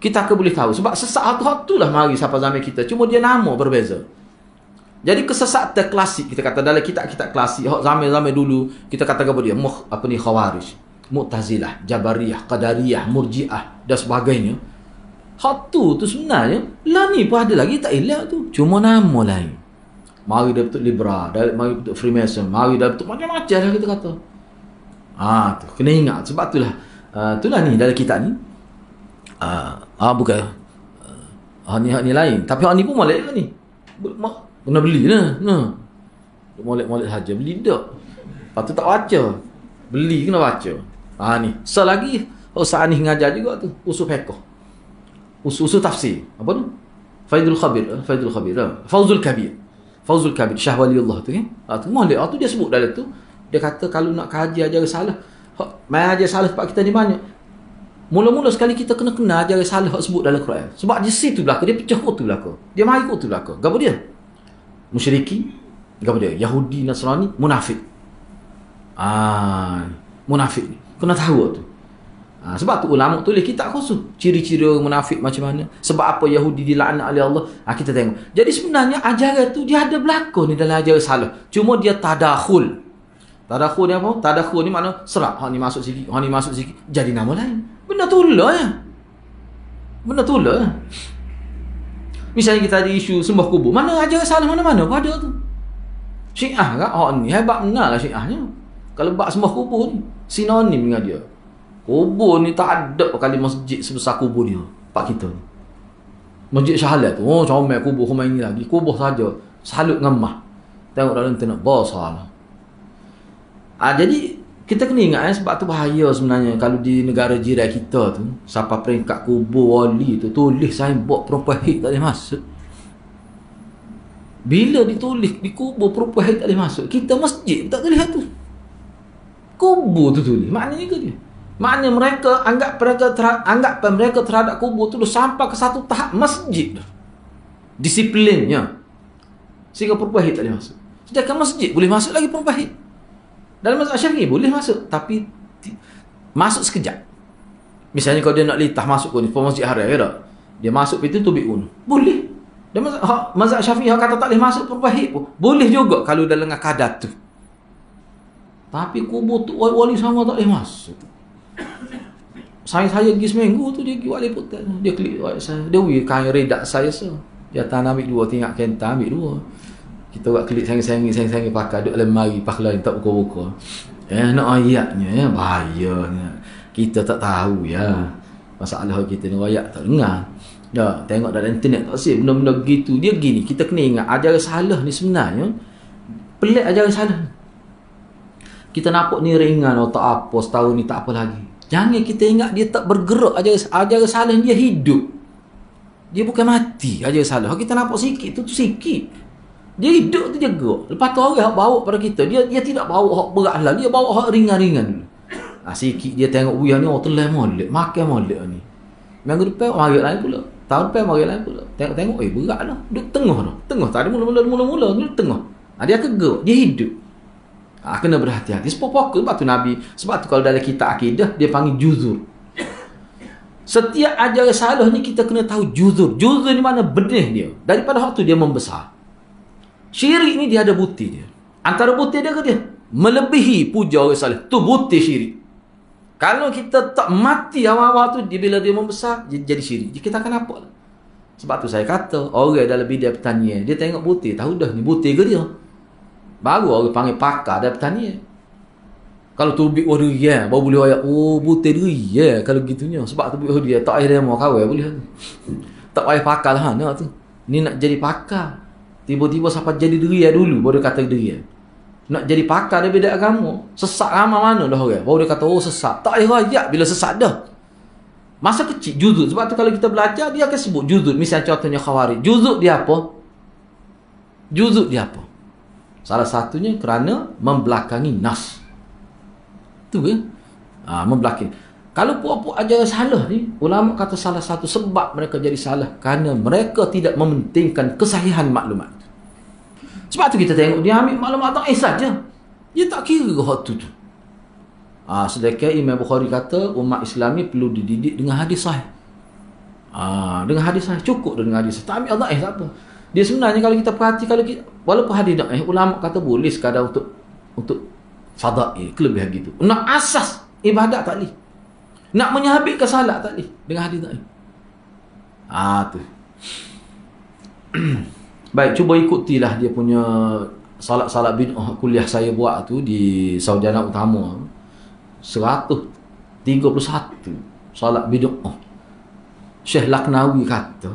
Kita akan boleh tahu. Sebab sesat tu lah mari sampai zaman kita. Cuma dia nama berbeza. Jadi kesesatan klasik, kita kata dalam kitab-kitab klasik, zaman-zaman dulu, kita kata apa dia? Khawarij, Mu'tazilah, Jabariyah, Qadariyah, Murji'ah dan sebagainya. Hak tu sebenarnya lah ni pun ada lagi tak elak tu. Cuma nama lain. Mari dia betul liberal, mari betul Freemason, mari dia betul macam-macam lah kita kata. Tu kena ingat sebab itulah itulah ni dalam kitab ni. Bukan. Ni lain. Tapi hak ni pun molek ke ni? Kena beli lah. Molek-molek saja beli dak. Lepas tu tak baca. Beli kena baca. Ni. Selagi Ustaz Anis ngajar juga tu usul fiqh. Usul tafsir. Apa tu? Faidul Khabir. Fauzul Kabir. Syah Waliullah tu kan. Tu molek. Tu dia sebut dalam tu. Dia kata kalau nak kaji ajaran salah, mai ajaran salah tempat kita ni banyak. Mula-mula sekali kita kena ajaran salah hak sebut dalam Quran. Sebab di situ belaka dia pecah tu belaka. Dia mari tu belaka. Gapo dia? Musyriki. Gapo dia? Yahudi, Nasrani, munafik. Munafik ni. Kena tahu tu. Sebab tu ulama tulis kitab khusus ciri-ciri munafik macam mana. Sebab apa Yahudi dilaknat oleh Allah. Kita tengok. Jadi sebenarnya ajaran tu dia ada belaka ni dalam ajaran salah. Cuma dia tadakhul. Tadakhul ni apa? Tadakhul ni makna serap. Hak ni masuk sikit, hak ni masuk sikit. Jadi nama lain. Benda tu lah ya. Benda tu lah. Misalnya kita ada isu sembah kubur. Mana ajaran salah mana-mana pun ada tu. Syiah kan? Hak ni hebat benar lah syiahnya. Kalau bak sembah kubur ni. Sinonim dengan dia. Kubur ni tak ada kali masjid sebesar kubur dia. Pak kita ni. Masjid Syahalat tu. Comel kubur Khomeini lagi. Kubur saja. Salut ngemah. Tengok dalam internet. Besar lah. Jadi kita kena ingat sebab tu bahaya sebenarnya kalau di negara jiran kita tu sampai peringkat kubur wali tu tulis signboard perempuan haid tak boleh masuk. Bila ditulis di kubur perempuan haid tak boleh masuk, kita masjid tak boleh tu. Kubur tu tulis. Maknanya ke dia? Maknanya mereka anggap mereka terhadap kubur tu sampai ke satu tahap masjid dah. Disiplinnya. Sehingga perempuan haid tak boleh masuk. Sedangkan masjid boleh masuk lagi perempuan haid. Dalam mazhab Syafi'i boleh masuk tapi masuk sekejap. Misalnya kalau dia nak litah masuk ke masjid haram ya tak? Dia masuk pintu tubi'un. Boleh. Dan mazhab Syafi'i kata tak boleh masuk perempuan haid pun. Boleh juga kalau dalam akadat tu. Tapi kubur tu wali sama tak boleh masuk. Saya pergi seminggu tu dia pergi wali putar. Dia klik saya. Dia kain redak saya so. Dia tanam ambil 2 tinggal kenta ambil 2. Kita buat klik sangi pakai duk lemari pakai tak buka-buka. Nak ayatnya bahayanya. Kita tak tahu ya. Masalah kita ni ayat tak dengar. Dah tengok dalam internet tak sih benda-benda begitu. Dia gini, kita kena ingat ajaran salah ni sebenarnya pelik ajaran salah. Kita nampak ni ringan atau tak apa setahun ni tak apa lagi. Jangan kita ingat dia tak bergerak ajaran salah dia hidup. Dia bukan mati ajaran salah. Kita nampak sikit tu sikit. Dia hidup tu dia gerak. Lepas tu orang hak bawa pada kita, dia tidak bawa hak berat lah, dia bawa hak ringan-ringan dulu. Sikit dia tengok wuyah ni telah molek, makan molek ni. Minggu depan mari lain pula. Tahun depan mari lain pula. Tengok berat lah. Duduk tengah dah. Tengah tak ada mula-mula duduk tengah. Dia akan gerak, dia hidup. Kena berhati-hati. Sebab tu Nabi, sebab tu kalau dalam kitab akidah dia panggil juzur. Setiap ajaran salah ni kita kena tahu juzur. Juzur ni mana benih dia. Daripada hak tu dia membesar. Syirik ni dia ada butir dia. Antara butir dia ke dia? Melebihi puja orang salih. Tu butir syirik. Kalau kita tak mati awal-awal tu, bila dia membesar, jadi syirik. Kita akan nampak. Sebab tu saya kata, orang dalam bidang pertanian, dia tengok butir, tahu dah ni butir ke dia. Baru orang panggil pakar dalam pertanian. Kalau tu bik dia, baru boleh ayat, butir dia. Kalau gitunya. Sebab tu bik dia, tak payah dia mau kawal boleh. Tak payah pakar lah. Tu. Ni nak jadi pakar. Tiba-tiba sampai jadi deria dulu baru dia kata deria. Nak jadi pakar dia beda agama. Sesat ramai mana dah orang. Baru dia kata sesat. Tak payah rakyat bila sesat dah. Masa kecil juzud. Sebab tu kalau kita belajar dia akan sebut juzud. Misalnya contohnya Khawarij. Juzud dia apa? Juzud dia apa? Salah satunya kerana membelakangi nas. Tu ke? Membelakangi. Kalau puak-puak ajaran salah ni, ulama kata salah satu sebab mereka jadi salah kerana mereka tidak mementingkan kesahihan maklumat. Sebab tu kita tengok dia ambil maklumat dhaif saja. Dia tak kira hak tu. Sedangkan Imam Bukhari kata umat Islam ni perlu dididik dengan hadis sahih. Dengan hadis sahih cukup dengan hadis sahih. Tak ambil dhaif tak apa. Dia sebenarnya kalau kita perhati, kalau kita, walaupun hadis dhaif, ulama kata boleh sekadar untuk fadail, kelebihan gitu. Nak asas ibadat tak boleh. Nak menyahabitkan salat tak boleh dengan hadis dhaif. Tu. Baik, cuba ikutilah dia punya salat-salat bid'ah kuliah saya buat tu di Sarjana Utama. 131 salat bid'ah. Syekh Laknawi kata,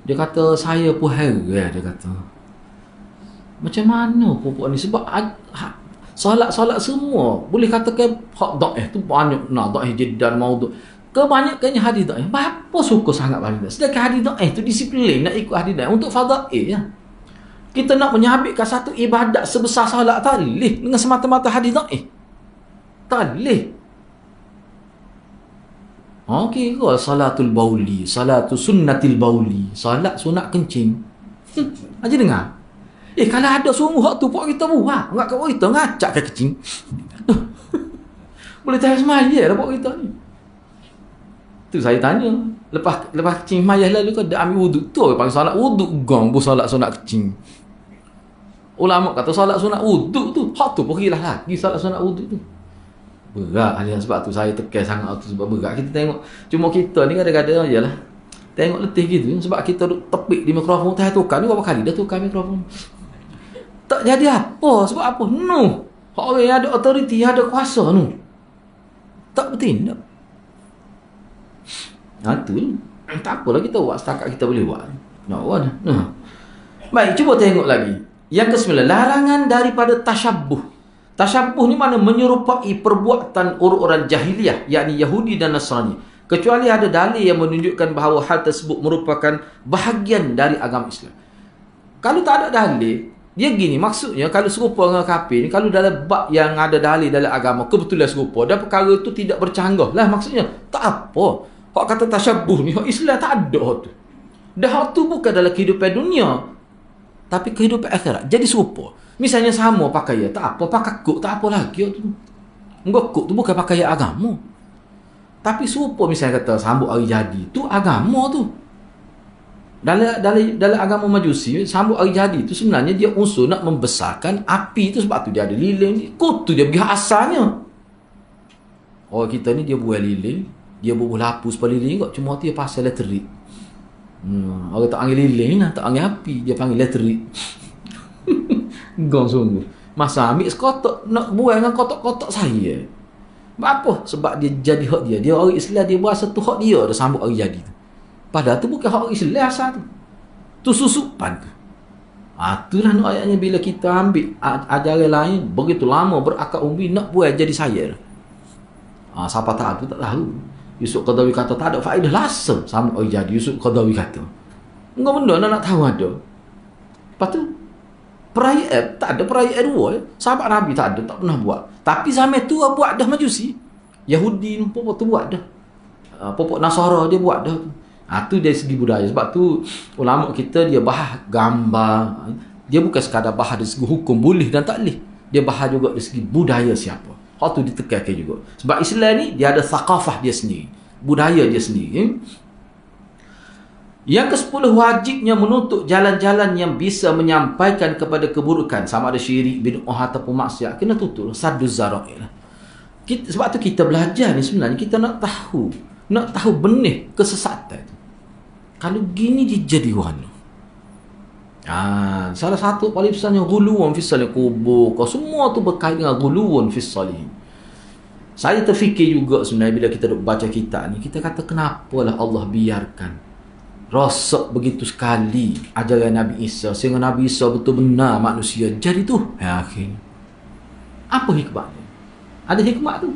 dia kata saya pun heran, dia kata. Macam mana puak ni, sebab solat-solat semua boleh katakan hak dhaif tu banyak, nak dhaif jiddan maudhu. Kebanyakannya hadis dhaif. Apa suka sangat hadis dhaif? Sedangkan hadis dhaif tu disiplin nak ikut hadis dhaif untuk fadail ya. Kita nak menyabitkan satu ibadat sebesar solat tak boleh dengan semata-mata hadis dhaif. Tak boleh. Okey, salatul bauli, salatu sunnatil bauli, salat sunat kencing. Aja dengar. Kalau ada semua hak tu puak kita buat. Enggak kat kita ngacak ke kencing. Boleh tahan semaya dah puak kita ni. Tu saya tanya, lepas kencing mayah lalu kau dah ambil wuduk tu panggil solat wuduk gong bu solat sunat kencing. Ulama kata solat sunat wuduk tu hak tu pergilah lagi solat sunat wuduk tu. Berat alias, sebab tu saya tekan sangat tu sebab berat. Kita tengok cuma kita ni kadang-kadang jelah tengok letih gitu sebab kita duk tepik di mikrofon tak tukar ni berapa kali dah tukar mikrofon. Tak jadi apa, sebab apa? No. Orang yang ada authority, ada kuasa no. Tak bertindak. Tu tak apalah kita buat setakat kita boleh buat. Nak buat. Baik, cuba tengok lagi. Yang ke-9, larangan daripada tasyabbuh. Tasyabbuh ni mana menyerupai perbuatan orang-orang jahiliyah, yakni Yahudi dan Nasrani, kecuali ada dalil yang menunjukkan bahawa hal tersebut merupakan bahagian dari agama Islam. Kalau tak ada dalil, dia gini, maksudnya kalau serupa dengan kafir ni, kalau dalam bab yang ada dalil dalam agama kebetulan serupa dan perkara itu tidak bercanggah lah, maksudnya tak apa. Hak kata tasyabbuh ni, hak Islam tak ada hak tu. Dah hak tu bukan dalam kehidupan dunia, tapi kehidupan akhirat. Jadi serupa. Misalnya sama pakaian, tak apa, pakai kok tak apa lagi tu. Enggak, kok tu bukan pakaian agama. Tapi serupa misalnya kata sambut hari jadi, tu agama tu. Dalam agama Majusi, sambut hari jadi tu sebenarnya dia unsur nak membesarkan api tu, sebab tu dia ada lilin. Kok tu dia pergi asalnya. Orang kita ni dia buat lilin, dia bubuh lapus pada lilin kot, cuma dia pasal elektrik. Orang tak panggil lilin lah, tak panggil api, dia panggil elektrik. Gong sungguh. Masa ambil sekotak nak buang dengan kotak-kotak saya. Apa? Sebab dia jadi hak dia. Dia orang Islam, dia berasa tu hak dia dah sambut hari jadi tu. Padahal tu bukan hak orang Islam asal tu. Tu susupan tu. Itulah ayatnya bila kita ambil ajaran lain begitu lama berakar umbi nak buat jadi saya. Siapa tahu tu tak tahu. Yusuf Qaradawi kata tak ada faedah langsung sambut hari jadi. Yusuf Qaradawi kata. Enggak benda nak tahu ada. Lepas tu perayaan, tak ada perayaan dua. Sahabat Nabi tak ada, tak pernah buat. Tapi zaman tu buat dah Majusi. Yahudi pun tu buat dah. Popok Nasara dia buat dah. Tu dari segi budaya. Sebab tu ulama kita dia bahas gambar. Dia bukan sekadar bahas dari segi hukum boleh dan tak boleh. Dia bahas juga dari segi budaya siapa. Hal tu ditekankan juga. Sebab Islam ni dia ada thaqafah dia sendiri, budaya dia sendiri. Yang ke-10, wajibnya menuntut jalan-jalan yang bisa menyampaikan kepada keburukan, sama ada syirik, bid'ah ataupun maksiat. Kena tutup sadduz zara'i lah. Sebab tu kita belajar ni sebenarnya kita nak tahu benih kesesatan. Kalau gini dia jadi warna. Salah satu paling besarnya ghuluun fi salih kubur. Kau semua tu berkait dengan ghuluun fi salih. Saya terfikir juga sebenarnya bila kita duk baca kitab ni, kita kata kenapalah Allah biarkan rosak begitu sekali ajaran Nabi Isa sehingga Nabi Isa betul benar manusia jadi tu. Akhirnya apa hikmahnya? Ada hikmah tu.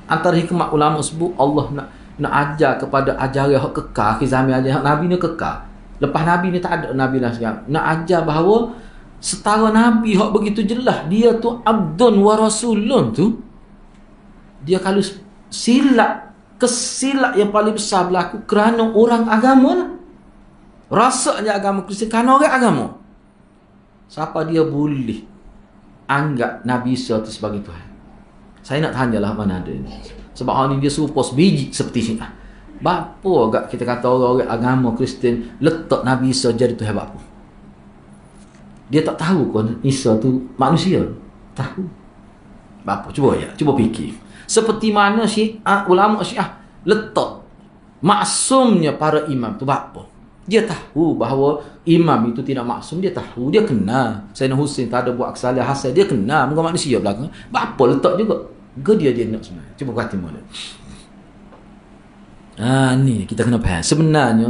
Antara hikmah ulama sebut Allah nak ajar kepada ajaran hak kekal akhir zaman, ajaran Nabi ni kekal. Lepas Nabi ni tak ada Nabi lah sekarang. Nak ajar bahawa setara Nabi hak begitu jelas dia tu abdun wa rasulun tu, dia kalau kesilap yang paling besar berlaku kerana orang agama lah. Rasanya agama Kristian kerana orang agama. Siapa dia boleh anggap Nabi Isa itu sebagai Tuhan? Saya nak tanyalah mana ada ni. Sebab hari ni dia serupa sebiji seperti Syiah. Bapa agak kita kata orang-orang agama Kristian letak Nabi Isa jadi Tuhan bapa. Dia tak tahu kan Isa tu manusia. Tahu. Bapa cuba fikir. Seperti mana Syiah, ulama Syiah letak maksumnya para imam tu bapa. Dia tahu bahawa imam itu tidak maksum. Dia tahu, dia kenal Sayyidina Husain tak ada buat kesalahan Hasan, dia kenal muka manusia belakang. Bapa letak juga ke dia nak sebenarnya. Cuba kata mana. Ni kita kena faham. Sebenarnya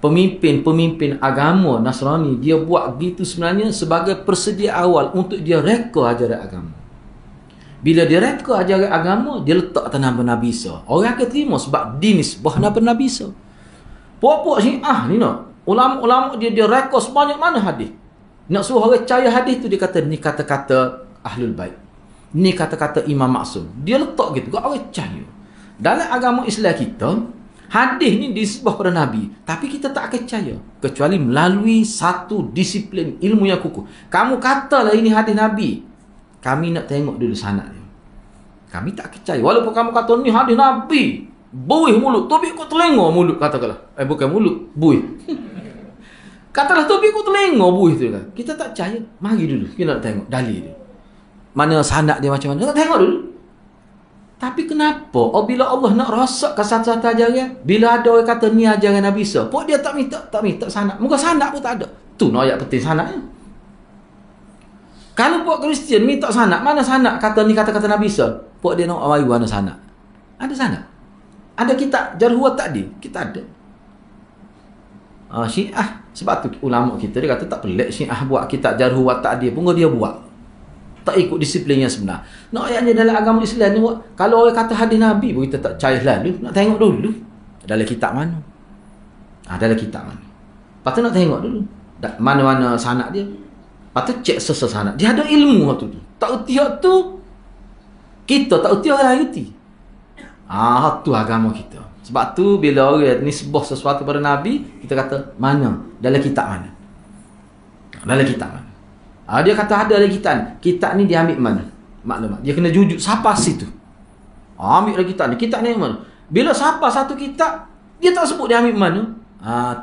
pemimpin agama Nasrani dia buat gitu sebenarnya sebagai persedia awal untuk dia reka ajaran agama. Bila dia reka ajaran agama, dia letak atas nama Nabi Isa. Orang akan terima sebab dinisbah nama Nabi Isa. Puak-puak Syiah ni nak. Ulama-ulama dia reka sebanyak mana hadis. Nak suruh orang percaya hadis tu, dia kata ni kata-kata Ahlul Bait. Ni kata-kata Imam Maksum. Dia letak gitu, orang percaya. Dalam agama Islam kita, hadis ni disebut pada Nabi, tapi kita tak akan percaya kecuali melalui satu disiplin ilmu yang kukuh. Kamu katalah ini hadis Nabi, kami nak tengok dulu sanad dia. Kami tak percaya walaupun kamu kata ni hadis Nabi. Buih mulut, topik kau telenga mulut katakanlah. Bukan mulut, buih. Katalah topik kau telenga buih tu kan. Kita tak percaya. Mari dulu kita nak tengok dalil dia. Mana sanad dia macam mana? Nak tengok dulu. Tapi kenapa bila Allah nak rosakkan satu-satu ajaran, bila ada orang kata ni ajaran Nabi Isa, pok dia tak minta sanad. Muka sanad pun tak ada. Tu nak ayat penting sanadnya. Kalau pok Kristian minta sanad, mana sanad kata ni kata-kata Nabi Isa? Pok dia nak awal mana sanad? Ada sanad? Ada kitab Jarh wa Ta'dil? Kita ada. Syiah, sebab tu ulama kita dia kata tak pelik Syiah buat kitab Jarh wa Ta'dil pun dia buat. Tak ikut disiplin yang sebenar. Nak ayatnya dalam agama Islam ni, kalau orang kata hadis Nabi pun kita tak percaya lalu. Nak tengok dulu dalam kitab mana. Dalam kitab mana. Lepas tu nak tengok dulu mana-mana sanad dia. Lepas tu cek sanad. Dia ada ilmu tu. Tak erti tu. Kita tak erti orang lain erti. Tu agama kita. Sebab tu bila orang nisbah sesuatu pada Nabi, kita kata mana? Dalam kitab mana? Dalam kitab mana? Dia kata ada dalam kitab. Kitab ni dia ambil mana? Maklumat. Dia kena jujuk siapa situ. Ambil dalam kitab ni. Kitab ni mana? Bila siapa satu kitab, dia tak sebut dia ambil mana.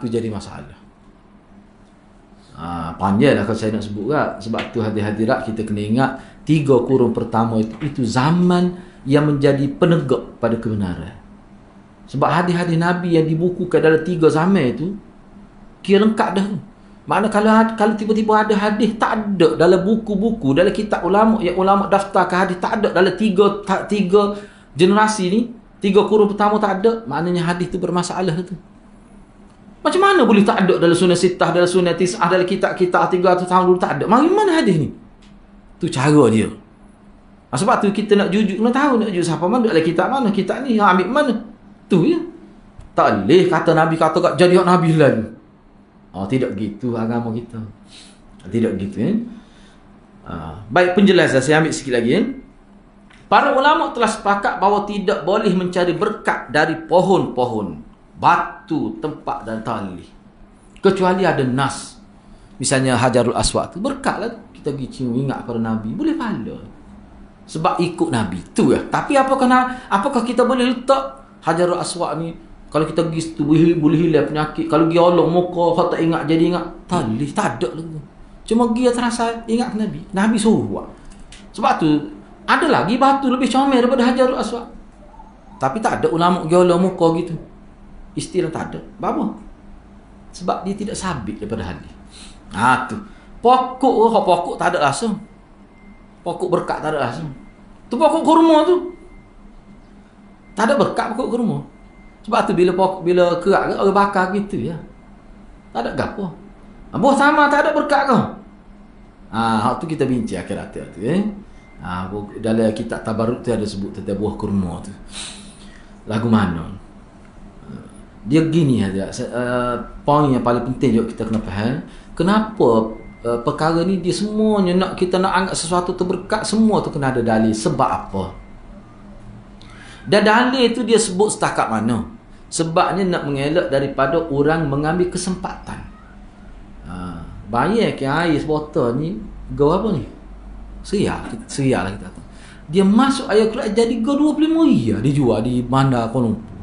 Tu jadi masalah. Panjanglah kalau saya nak sebut kan. Sebab tu hadirat kita kena ingat 3 kurun pertama itu zaman yang menjadi penegak pada kebenaran. Sebab hadis-hadis Nabi yang dibukukan dalam 3 zaman itu kira lengkap dah. Makna kalau tiba-tiba ada hadis tak ada dalam buku-buku, dalam kitab ulama yang ulama daftarkan hadis tak ada dalam 3 generasi ni, 3 kurun pertama tak ada, maknanya hadis tu bermasalah tu. Macam mana boleh tak ada dalam sunnah sittah, dalam sunnah tis'ah, dalam kitab-kitab 300 tahun dulu tak ada? Mari mana hadis ni? Tu cara dia. Sebab tu kita nak jujur, nak tahu nak jujur siapa mana dalam kitab mana, kitab ni ambil mana. Tu ya. Tak boleh kata Nabi kata kat jadi Nabi lalu. Tidak gitu agama kita. Tidak gitu ya. Baik, penjelasan saya ambil sikit lagi ya. Para ulama telah sepakat bahawa tidak boleh mencari berkat dari pohon-pohon, batu, tempat dan tali, kecuali ada nas. Misalnya Hajarul Aswad tu berkat lah. Kita pergi cium ingat pada Nabi, boleh pahala. Sebab ikut Nabi tu ya. Tapi apakah kita boleh letak Hajarul Aswad ni, kalau kita pergi situ boleh hilang penyakit, kalau pergi Allah muka kau tak ingat jadi ingat, tak ada lagi. Cuma dia terasa ingat Nabi. Nabi suruh buat. Sebab tu ada lagi batu lebih comel daripada Hajarul Aswad. Tapi tak ada ulama pergi Allah muka gitu. Istilah tak ada. Apa? Sebab dia tidak sabit daripada hadis. Tu. Pokok tak ada langsung. Pokok berkat tak ada langsung. Tu pokok kurma tu. Tak ada berkat pokok kurma. Sebab tu bila kerak orang bakar gitu ya. Tak ada gapo. Buah sama tak ada berkat kau. Hak tu kita bincang akhirat tu ya. Dalam kitab Tabarruk tu ada sebut tentang buah kurma tu. Lagu mana? Dia gini aja. Poin yang paling penting juga kita kena faham. Kenapa perkara ni dia semuanya kita nak anggap sesuatu tu berkat, semua tu kena ada dalil. Sebab apa? Dan dalil tu dia sebut setakat mana. Sebabnya nak mengelak daripada orang mengambil kesempatan. Bayar ke air sebotol ni, go apa ni? Seria lah kita tu. Dia masuk air keluar jadi go 25 riyal dia jual di bandar Kuala Lumpur.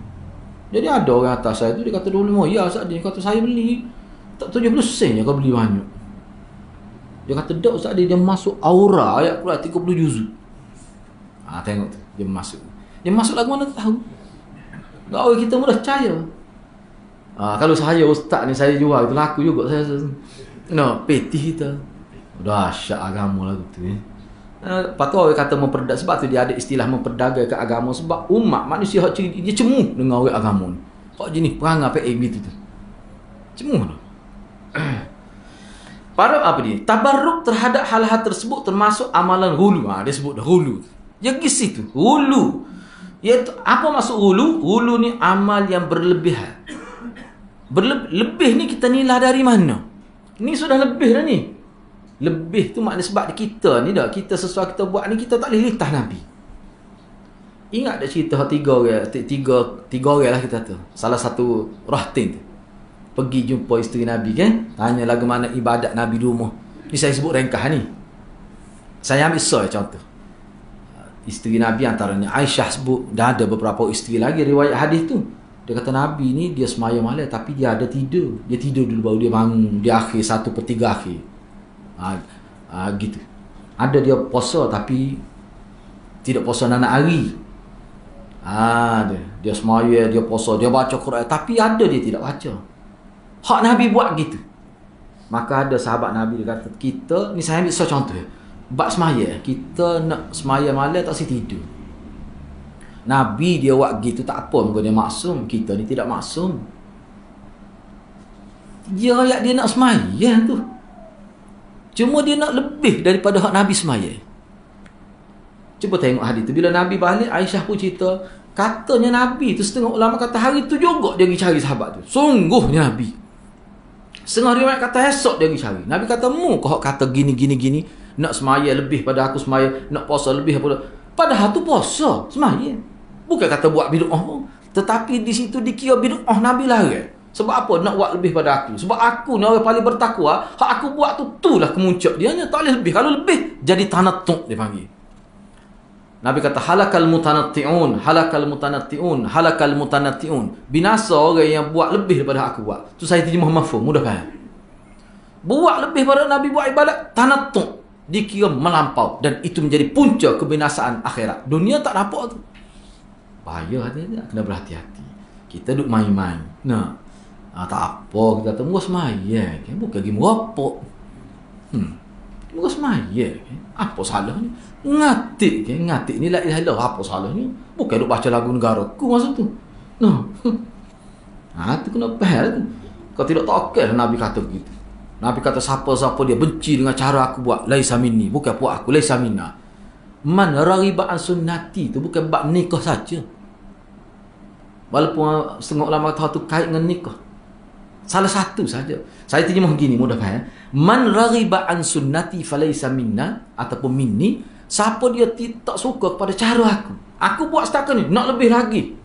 Jadi ada orang atas saya tu dia kata 25 riyal Ustaz, dia kata saya beli tak 70 sen je kau beli banyak. Dia kata dak Ustaz, dia masuk aura ayat keluar 30 juzuk. Tengok tu, dia masuk lagu mana tak tahu. Orang kita mudah percaya. Kalau saya ustaz ni, saya jual, itu laku juga saya. Petih kita. Dahsyat agama lagu tu. Lepas tu orang kata memperdagang, sebab tu dia ada istilah memperdagang ke agama, sebab umat manusia dia cemuh dengan orang agama ni. Kok jenis perangai PA gitu tu. Cemuh tu. Para apa dia? Tabarruk terhadap hal-hal tersebut termasuk amalan hulu. Dia sebut dah hulu. Dia pergi situ, hulu. Iaitu apa maksud hulu? Hulu ni amal yang berlebihan. Lebih ni kita nilai dari mana? Ni sudah lebih dah ni. Lebih tu maknanya sebab kita ni dah, kita sesuatu kita buat ni kita tak boleh litah Nabi. Ingat dah cerita tiga orang lah kita tu. Salah satu rahtin tu pergi jumpa isteri Nabi kan, tanya lagu mana ibadat Nabi di rumah. Ni saya sebut ringkas ni. Saya ambil contoh. Isteri Nabi antaranya Aisyah sebut, dah ada beberapa isteri lagi riwayat hadis tu. Dia kata Nabi ni dia semaya malam tapi dia ada tidur. Dia tidur dulu baru dia bangun. Dia akhir 1/3 akhir. Gitu. Ada dia puasa tapi tidak puasa nanak hari. Dia semaya, dia puasa, dia baca Quran tapi ada dia tidak baca. Hak Nabi buat gitu. Maka ada sahabat Nabi dia kata, kita ni saya ambil contoh ya. Bab semaya, kita nak semaya malam tak si tidur. Nabi dia buat gitu tak apa, muka dia maksum. Kita ni tidak maksum. Dia rakyat dia nak semaya tu. Cuma dia nak lebih daripada hak Nabi semaya. Cuba tengok hadis tu. Bila Nabi balik, Aisyah pun cerita, katanya Nabi tu, setengah ulama kata hari tu juga dia pergi cari sahabat tu. Sungguhnya Nabi. Setengah riwayat kata esok dia pergi cari. Nabi kata, mu kau kata gini. Nak semaya lebih pada aku semaya, nak puasa lebih pada. Padahal tu puasa, semaya. Bukan kata buat bid'ah pun. Tetapi di situ dikira bid'ah Nabi larang. Sebab apa? Nak buat lebih pada aku. Sebab aku ni orang paling bertakwa. Hak aku buat tu, itulah kemuncak. Dia hanya tak boleh lebih. Kalau lebih, jadi tanattu' dia panggil. Nabi kata, halakal mutanatti'un. Binasa orang yang buat lebih daripada aku buat. Tu saya terjemah mafhum, mudah faham. Buat lebih pada Nabi buat ibadat, tanattu' dikira melampau. Dan itu menjadi punca kebinasaan akhirat. Dunia tak nampak tu. Bahaya hati-hati, kena berhati-hati. Kita duduk main-main. Tak apa, kita kata, muka semaya. Bukan pergi merapuk. Muka semaya. Apa salahnya? Ngatik ni la ilaha illallah, apa salahnya? Bukan duk baca lagu negara ku masa tu. Tu kena faham tu. Kau tidak takut Nabi kata begitu. Nabi kata siapa-siapa dia benci dengan cara aku buat, laisa minni, bukan puak aku, laisa minna. Man raghiba an sunnati tu bukan bab nikah saja. Walaupun setengah ulama kata tu kait dengan nikah. Salah satu saja. Saya terjemah begini, mudah faham. Man raghiba an sunnati falaysa minna ataupun minni. Siapa dia tak suka kepada cara aku buat setakat ni, nak lebih lagi,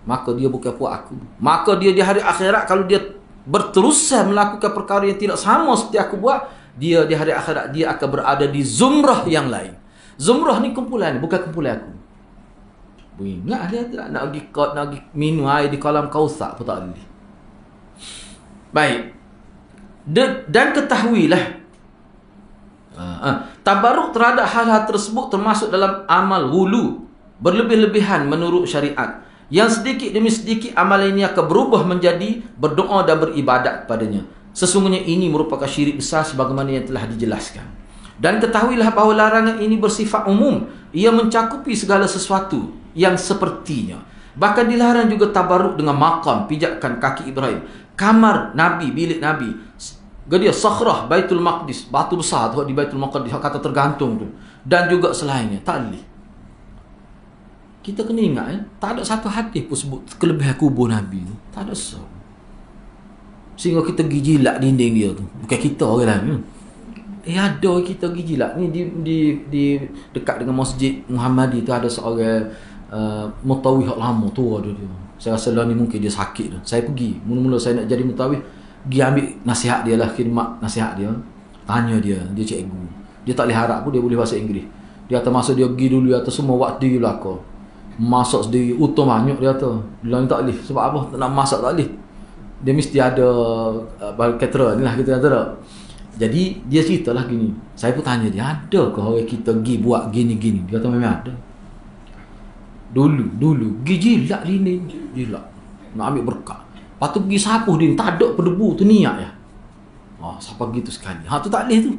maka dia bukan puak aku. Maka dia di hari akhirat, kalau dia berterusan melakukan perkara yang tidak sama seperti aku buat, dia di hari akhirat dia akan berada di zumrah yang lain. Zumrah ni kumpulan, bukan kumpulan aku. Ingat dia nak pergi minum air di kolam Kautsar pun tak boleh. Baik. Dan ketahuilah, tabarruk terhadap hal-hal tersebut termasuk dalam amal hulu, berlebih-lebihan menurut syariat. Yang sedikit demi sedikit amal ini akan berubah menjadi berdoa dan beribadat kepadanya. Sesungguhnya ini merupakan syirik besar sebagaimana yang telah dijelaskan. Dan ketahuilah bahawa larangan ini bersifat umum. Ia mencakupi segala sesuatu yang sepertinya. Bahkan dilarang juga tabarruk dengan makam, pijakan kaki Ibrahim, kamar Nabi, bilik Nabi, dia sakhrah Baitul Maqdis, batu besar tu di Baitul Maqdis, kata tergantung tu, dan juga selainnya. Tak boleh. Kita kena ingat tak ada satu hadis pun sebut kelebihan kubur Nabi tu. Tak ada so. Sehingga kita pergi jilat dinding dia tu. Bukan kita orang lain. Ada kita pergi jilat ni di dekat dengan Masjid Muhammadi tu, ada seorang mutawih lama tu ada dia. Saya rasa lah ni mungkin dia sakit dah. Saya pergi, mula-mula saya nak jadi mutawih, pergi ambil nasihat dia lah, khidmat nasihat dia. Tanya dia cikgu. Dia tak boleh harap pun dia boleh bahasa Inggeris. Dia kata masa dia pergi dulu, dia kata semua waktu dia lah kau. Masak sendiri, utuh banyak dia kata. Dia tak boleh. Sebab apa? Tak nak masak tak boleh. Dia mesti ada caterer ni lah kita kata tak. Jadi dia ceritalah gini. Saya pun tanya dia, ada ke orang kita pergi buat gini-gini? Dia kata memang ada. Dulu pergi jilat linin, jilat. Nak ambil berkat. Lepas tu pergi sapuh dia, tak ada berdebu tu niat ya. Siapa gitu sekali. Tu tak boleh tu.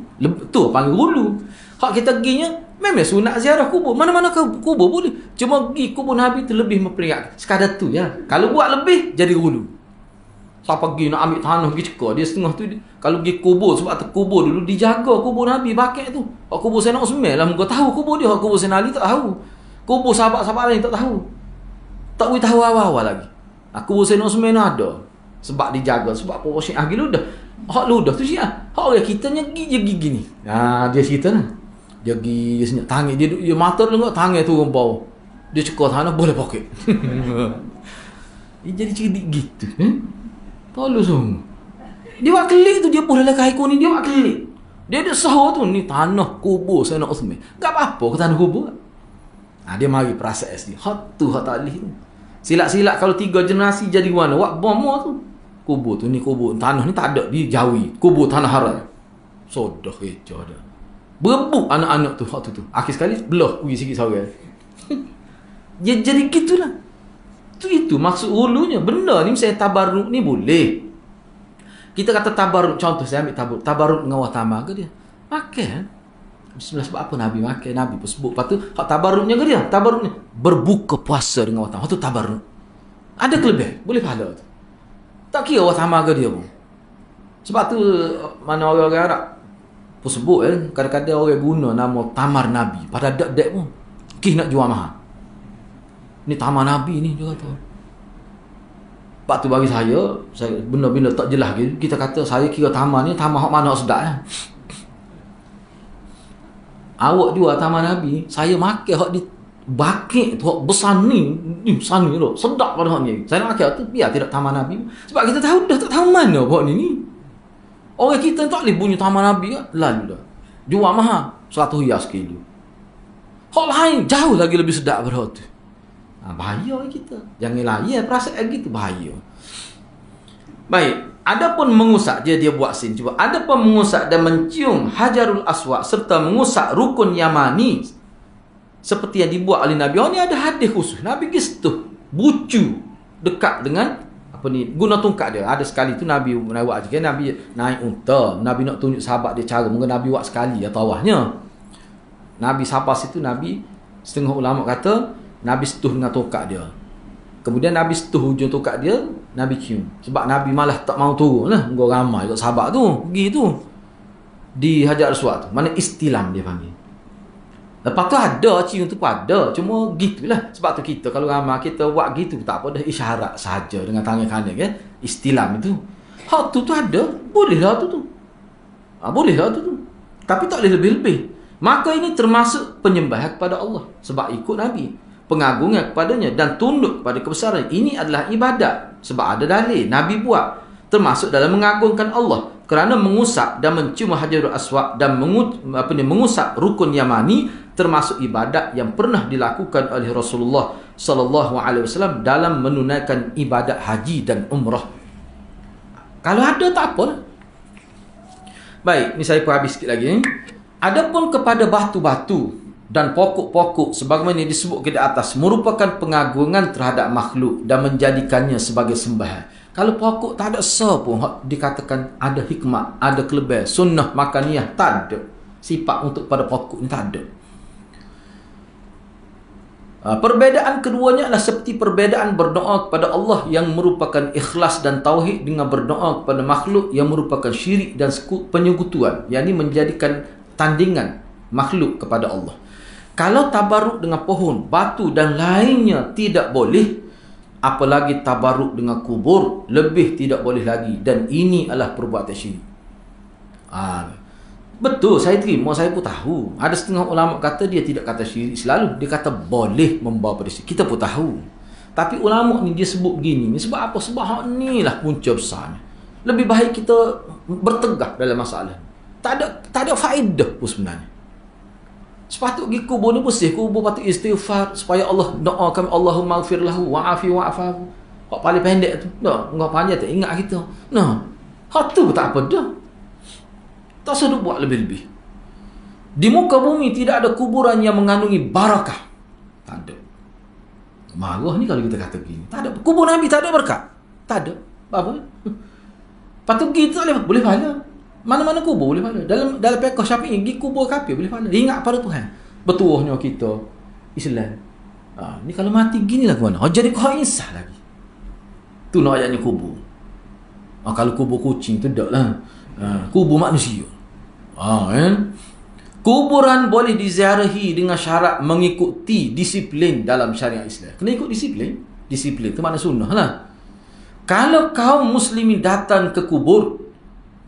Tu panggil hulu. Hak kita perginya memang sunat ziarah kubur. Mana-mana kubur boleh. Cuma pergi kubur Nabi tu lebih memperingat. Sekadar tu ya. Kalau buat lebih jadi hulu. Siapa pergi nak ambil tanah pergi cekar dia setengah tu dia. Kalau pergi kubur sebab tu kubur dulu dijaga kubur Nabi bakit tu. Hak kubur Sayyidina Uthman lah muka tahu kubur dia. Hak kubur Sayyidina Ali tak tahu. Kubur sahabat-sahabat lain tak tahu. Tak boleh tahu awal-awal lagi. Kubur Sayyidina Uthman ada. Sebab dijaga. Sebab apa Syiah pergi ludah. Hak ludah tu Syiah. Hak orang kita pergi gini. Dia cerita lah. Dia pergi, dia senyap tangan. Dia mata dia tengok tangan turun bawah. Dia cekar tanah boleh poket. Dia jadi cerdik gitu. Tolong semua. Dia buat kelik tu, dia boleh lekai kuning, dia buat kelik. Dia ada sahur tu, ni tanah kubur Sayyidina Uthman. Tak apa-apa ke tanah kubur. Dia mari perasaan dia. Hak tu, hak tak boleh tu. Silat-silat kalau 3 generasi jadi warna. Wak bom tu. Kubur tu, ni kubur. Tanah ni tak ada, dijauhi. Kubur tanah haram. Sodah kecoh dah. Berebut anak-anak tu, hak tu. Akhir sekali, belah pergi sikit seorang. Dia jadi gitulah. Itu maksud hulunya. Benda ni misalnya tabarruk ni boleh. Kita kata tabarruk, contoh saya ambil tabarruk dengan Allah Ta'ala ke dia? Makan. Bismillah, sebab apa Nabi makan? Nabi pun sebut. Lepas tu, hak tabarruknya ke dia? Tabarruknya berbuka puasa dengan Allah Ta'ala. Itu tabarruk. Ada kelebihan. Boleh pahala tu. Tak kira Allah Ta'ala ke dia pun. Sebab tu, mana orang-orang Arab pun sebut kadang-kadang orang guna nama tamar Nabi. Pada dek-dek pun. Nak jual mahal. Ni tamar Nabi ni dia kata. Lepas tu bagi saya benda-benda tak jelas gitu. Kita kata saya kira tamar ni tamar hak mana hak sedap ya. Awak jual tamar Nabi, saya makan hak di bakit tu hak besar ni tu. Sedap pada hak ni. Saya nak makan tu biar tidak tamar Nabi. Sebab kita tahu dah tak tahu mana hak ni. Orang kita tak boleh bunyi tamar Nabi kan? Lalu dah. Jual mahal 100 riyal sekilo. Hak lain jauh lagi lebih sedap pada hak tu. Bahaya kita. Jangan layan perasaan gitu, bahaya. Baik, adapun mengusap dia buat sin cuba. Adapun mengusap dan mencium Hajarul Aswad serta mengusap rukun Yamani seperti yang dibuat oleh Nabi. Ni ada hadis khusus. Nabi gitu bucu dekat dengan apa ni, guna tungkat dia. Ada sekali tu Nabi buat aja, Nabi naik unta. Nabi nak tunjuk sahabat dia cara. Mungkin Nabi buat sekali atau awahnya. Nabi sampai situ, Nabi setengah ulama kata Nabi setuh dengan tongkat dia. Kemudian Nabi setuh hujung tongkat dia, Nabi cium. Sebab Nabi malah tak mau turun lah. Gua ramai kat sahabat tu, pergi tu. Di Hajar Aswad tu. Mana istilam dia panggil. Lepas tu ada cium tu pun ada. Cuma gitulah. Sebab tu kita kalau ramai kita buat gitu tak apa, dah isyarat saja dengan tangan kanan kan. Istilam itu. Hak tu ada. Boleh lah tu. Boleh lah tu. Tapi tak boleh lebih-lebih. Maka ini termasuk penyembahan kepada Allah. Sebab ikut Nabi. Pengagungan kepadanya dan tunduk pada kebesaran. Ini adalah ibadat. Sebab ada dalil Nabi buat. Termasuk dalam mengagungkan Allah. Kerana mengusap dan mencium Hajarul Aswad dan mengusap rukun Yamani termasuk ibadat yang pernah dilakukan oleh Rasulullah sallallahu alaihi wasallam dalam menunaikan ibadat haji dan umrah. Kalau ada tak apa. Baik, ni saya pun habis sikit lagi. Adapun kepada batu-batu dan pokok-pokok sebagaimana disebut di atas merupakan pengagungan terhadap makhluk dan menjadikannya sebagai sembahan. Kalau pokok tak ada pun dikatakan ada hikmat, ada kelebihan, sunnah makaniyah, tak ada. Sifat untuk pada pokok ni tak ada. Perbezaan keduanya adalah seperti perbezaan berdoa kepada Allah yang merupakan ikhlas dan tauhid dengan berdoa kepada makhluk yang merupakan syirik dan penyekutuan, yakni menjadikan tandingan makhluk kepada Allah. Kalau tabaruk dengan pohon, batu dan lainnya tidak boleh, apalagi tabaruk dengan kubur, lebih tidak boleh lagi. Dan ini adalah perbuatan syirik. Betul, saya terima, saya pun tahu. Ada setengah ulama kata dia tidak kata syirik selalu. Dia kata boleh membawa pada syirik. Kita pun tahu. Tapi ulama ni dia sebut begini. Sebab apa? Sebab hak ni lah punca besarnya. Lebih baik kita bertegak dalam masalah. Tak ada faedah pun sebenarnya. Sepatut pergi kubur ni bersih. Kubur patut istighfar. Supaya Allah doakan Allahumma gfir lahu wa'afi wa'afahu. Hak paling pendek tu. Tak, orang panjang tak ingat kita. Nah, hak tu tak apa dah. Tak sedut buat lebih-lebih. Di muka bumi tidak ada kuburan yang mengandungi barakah. Tak ada. Marah ni kalau kita kata begini. Tak ada. Kubur Nabi tak ada berkat. Tak ada. Apa? Patut pergi tak boleh. Boleh pahala. Mana-mana kubur boleh pahala. Dalam fiqh Syafi'i, pergi kubur kafir boleh pahala. Ingat pada Tuhan. Betuahnya kita Islam. Ni kalau mati gini lah ke mana? Jadi kau insah lagi. Tu nak ayatnya kubur. Kalau kubur kucing tu tak lah. Kubur manusia. Kuburan boleh diziarahi dengan syarat mengikuti disiplin dalam syariat Islam. Kena ikut disiplin. Disiplin tu makna sunnah lah. Kalau kaum muslimin datang ke kubur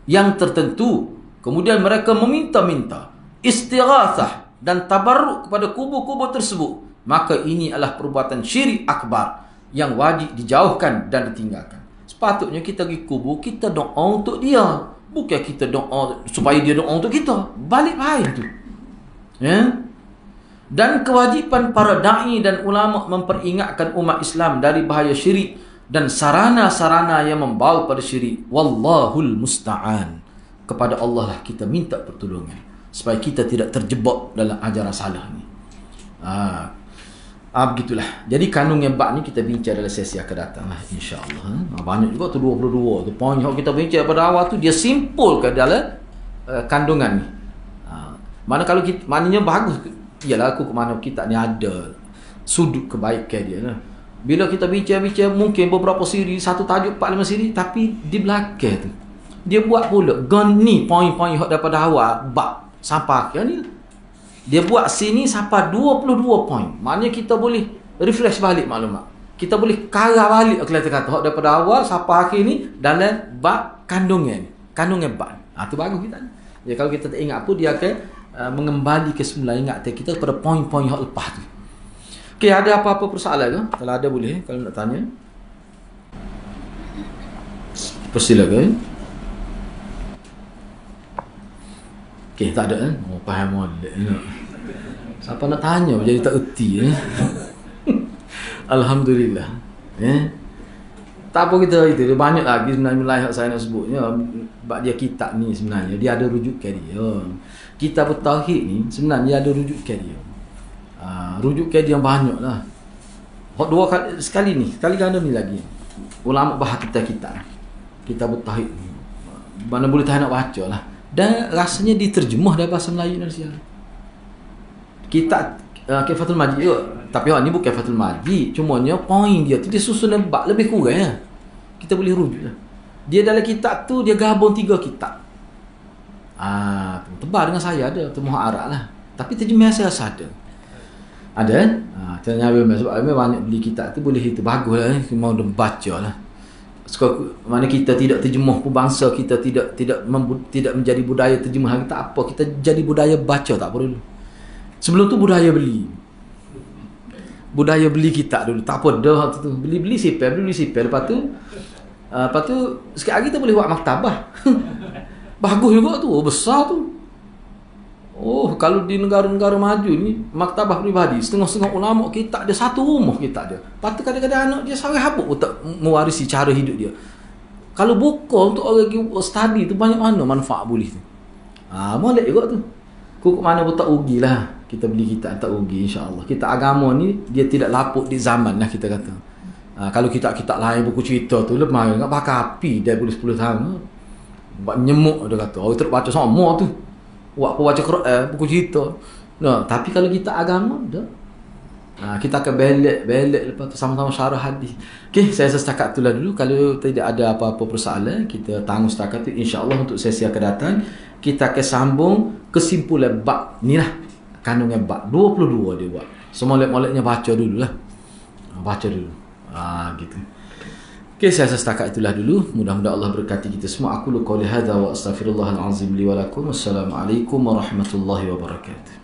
yang tertentu, kemudian mereka meminta-minta, istighatsah dan tabarruk kepada kubur-kubur tersebut, maka ini adalah perbuatan syirik akbar yang wajib dijauhkan dan ditinggalkan. Sepatutnya kita pergi kubur, kita doa untuk dia. Bukan kita doa supaya dia doa untuk kita. Balik baik tu. Ya? Dan kewajipan para da'i dan ulama memperingatkan umat Islam dari bahaya syirik dan sarana-sarana yang membawa pada syirik. Wallahul musta'an. Kepada Allah lah kita minta pertolongan supaya kita tidak terjebak dalam ajaran salah ni. Begitulah. Jadi kandung yang bak ni kita bincang dalam sesi akan datang lah, insya-Allah. Banyak juga tu 22 tu. Poin yang kita bincang pada awal tu dia simpulkan dalam kandungan ni. Mana kalau kita maknanya bagus. Iyalah aku ke mana kita ni ada sudut kebaikan dia lah. Bila kita bincang-bincang mungkin beberapa siri, satu tajuk 4-5 siri, tapi di belakang tu dia buat pula ni poin-poin hak daripada awal bak sampai akhir ni. Dia buat sini sampai 22 poin. Maknanya kita boleh refresh balik maklumat. Kita boleh karah balik kalau kita kata hak daripada awal sampai akhir ni dalam bab kandungan. Kandungan bab. Tu bagus kita. Ya kalau kita tak ingat apa dia akan mengembali ke semula ingatan kita pada poin-poin hak lepas tu. Okey, ada apa-apa persoalan ke? Kalau ada boleh kalau nak tanya. Persilakan. Okey, tak ada faham molek. Siapa nak tanya jadi tak erti Alhamdulillah. Tak apa kita itu dia banyak lagi sebenarnya mulai saya nak sebutnya bab dia kitab ni sebenarnya dia ada rujukan dia. Kitab tauhid ni sebenarnya ada rujukan dia. Rujukan dia yang banyaklah. Dua kali sekali ni, sekali ganda ni lagi. Ulama bahas kitab. Kitab tauhid ni. Mana boleh tahan nak baca lah. Dan rasanya diterjemah dalam bahasa Melayu Indonesia. Kitab Kifatul Majid juga. Tapi ni bukan Kifatul Majid. Cumanya poin dia tu dia susun bab lebih kurang ya. Kita boleh rujuk lah. Dia dalam kitab tu dia gabung 3 kitab. Tebal dengan saya ada terjemah Arab lah. Tapi terjemah saya rasa ada. Ada kan? Tanya sebab banyak beli kitab tu boleh itu bagus lah. Mau baca lah. Mana kita tidak terjemah pun bangsa kita tidak menjadi budaya terjemah lagi tak apa, kita jadi budaya baca tak perlu. Sebelum tu budaya beli kitab dulu tak apa dah tu beli sipel lepas tu sikit lagi kita boleh buat maktabah. Bagus juga tu, besar tu. Kalau di negara-negara maju ni maktabah peribadi setengah-setengah ulama kita ada satu rumah kita ada. Lepas tu kadang-kadang anak dia sari habuk untuk mewarisi cara hidup dia. Kalau buka untuk orang study tu banyak mana manfaat boleh tu. Molek juga tu. Kok mana pun tak rugi lah kita beli kitab tak rugi insya-Allah. Kita agama ni dia tidak lapuk di zaman lah kita kata. Kalau kitab-kitab lain buku cerita tu lemah enggak bakar api dah boleh 10 tahun. Buat nyemuk dia kata. Orang terus baca sama tu. Buat baca Quran, buku cerita. Tapi kalau kita agama dah. Kita akan belek lepas tu sama-sama syarah hadis. Okey, saya setakat itulah dulu. Kalau tidak ada apa-apa persoalan, kita tangguh setakat tu insya-Allah untuk sesi akan datang kita akan sambung kesimpulan bab ni lah. Kandungan bab 22 dia buat. Semolek-moleknya baca dululah. Baca dulu. Gitu. Okay, saya rasa setakat itulah dulu. Mudah-mudahan Allah berkati kita semua. Aku lu qauli hadza wa astaghfirullahal azim li wa lakum. Wassalamualaikum warahmatullahi wabarakatuh.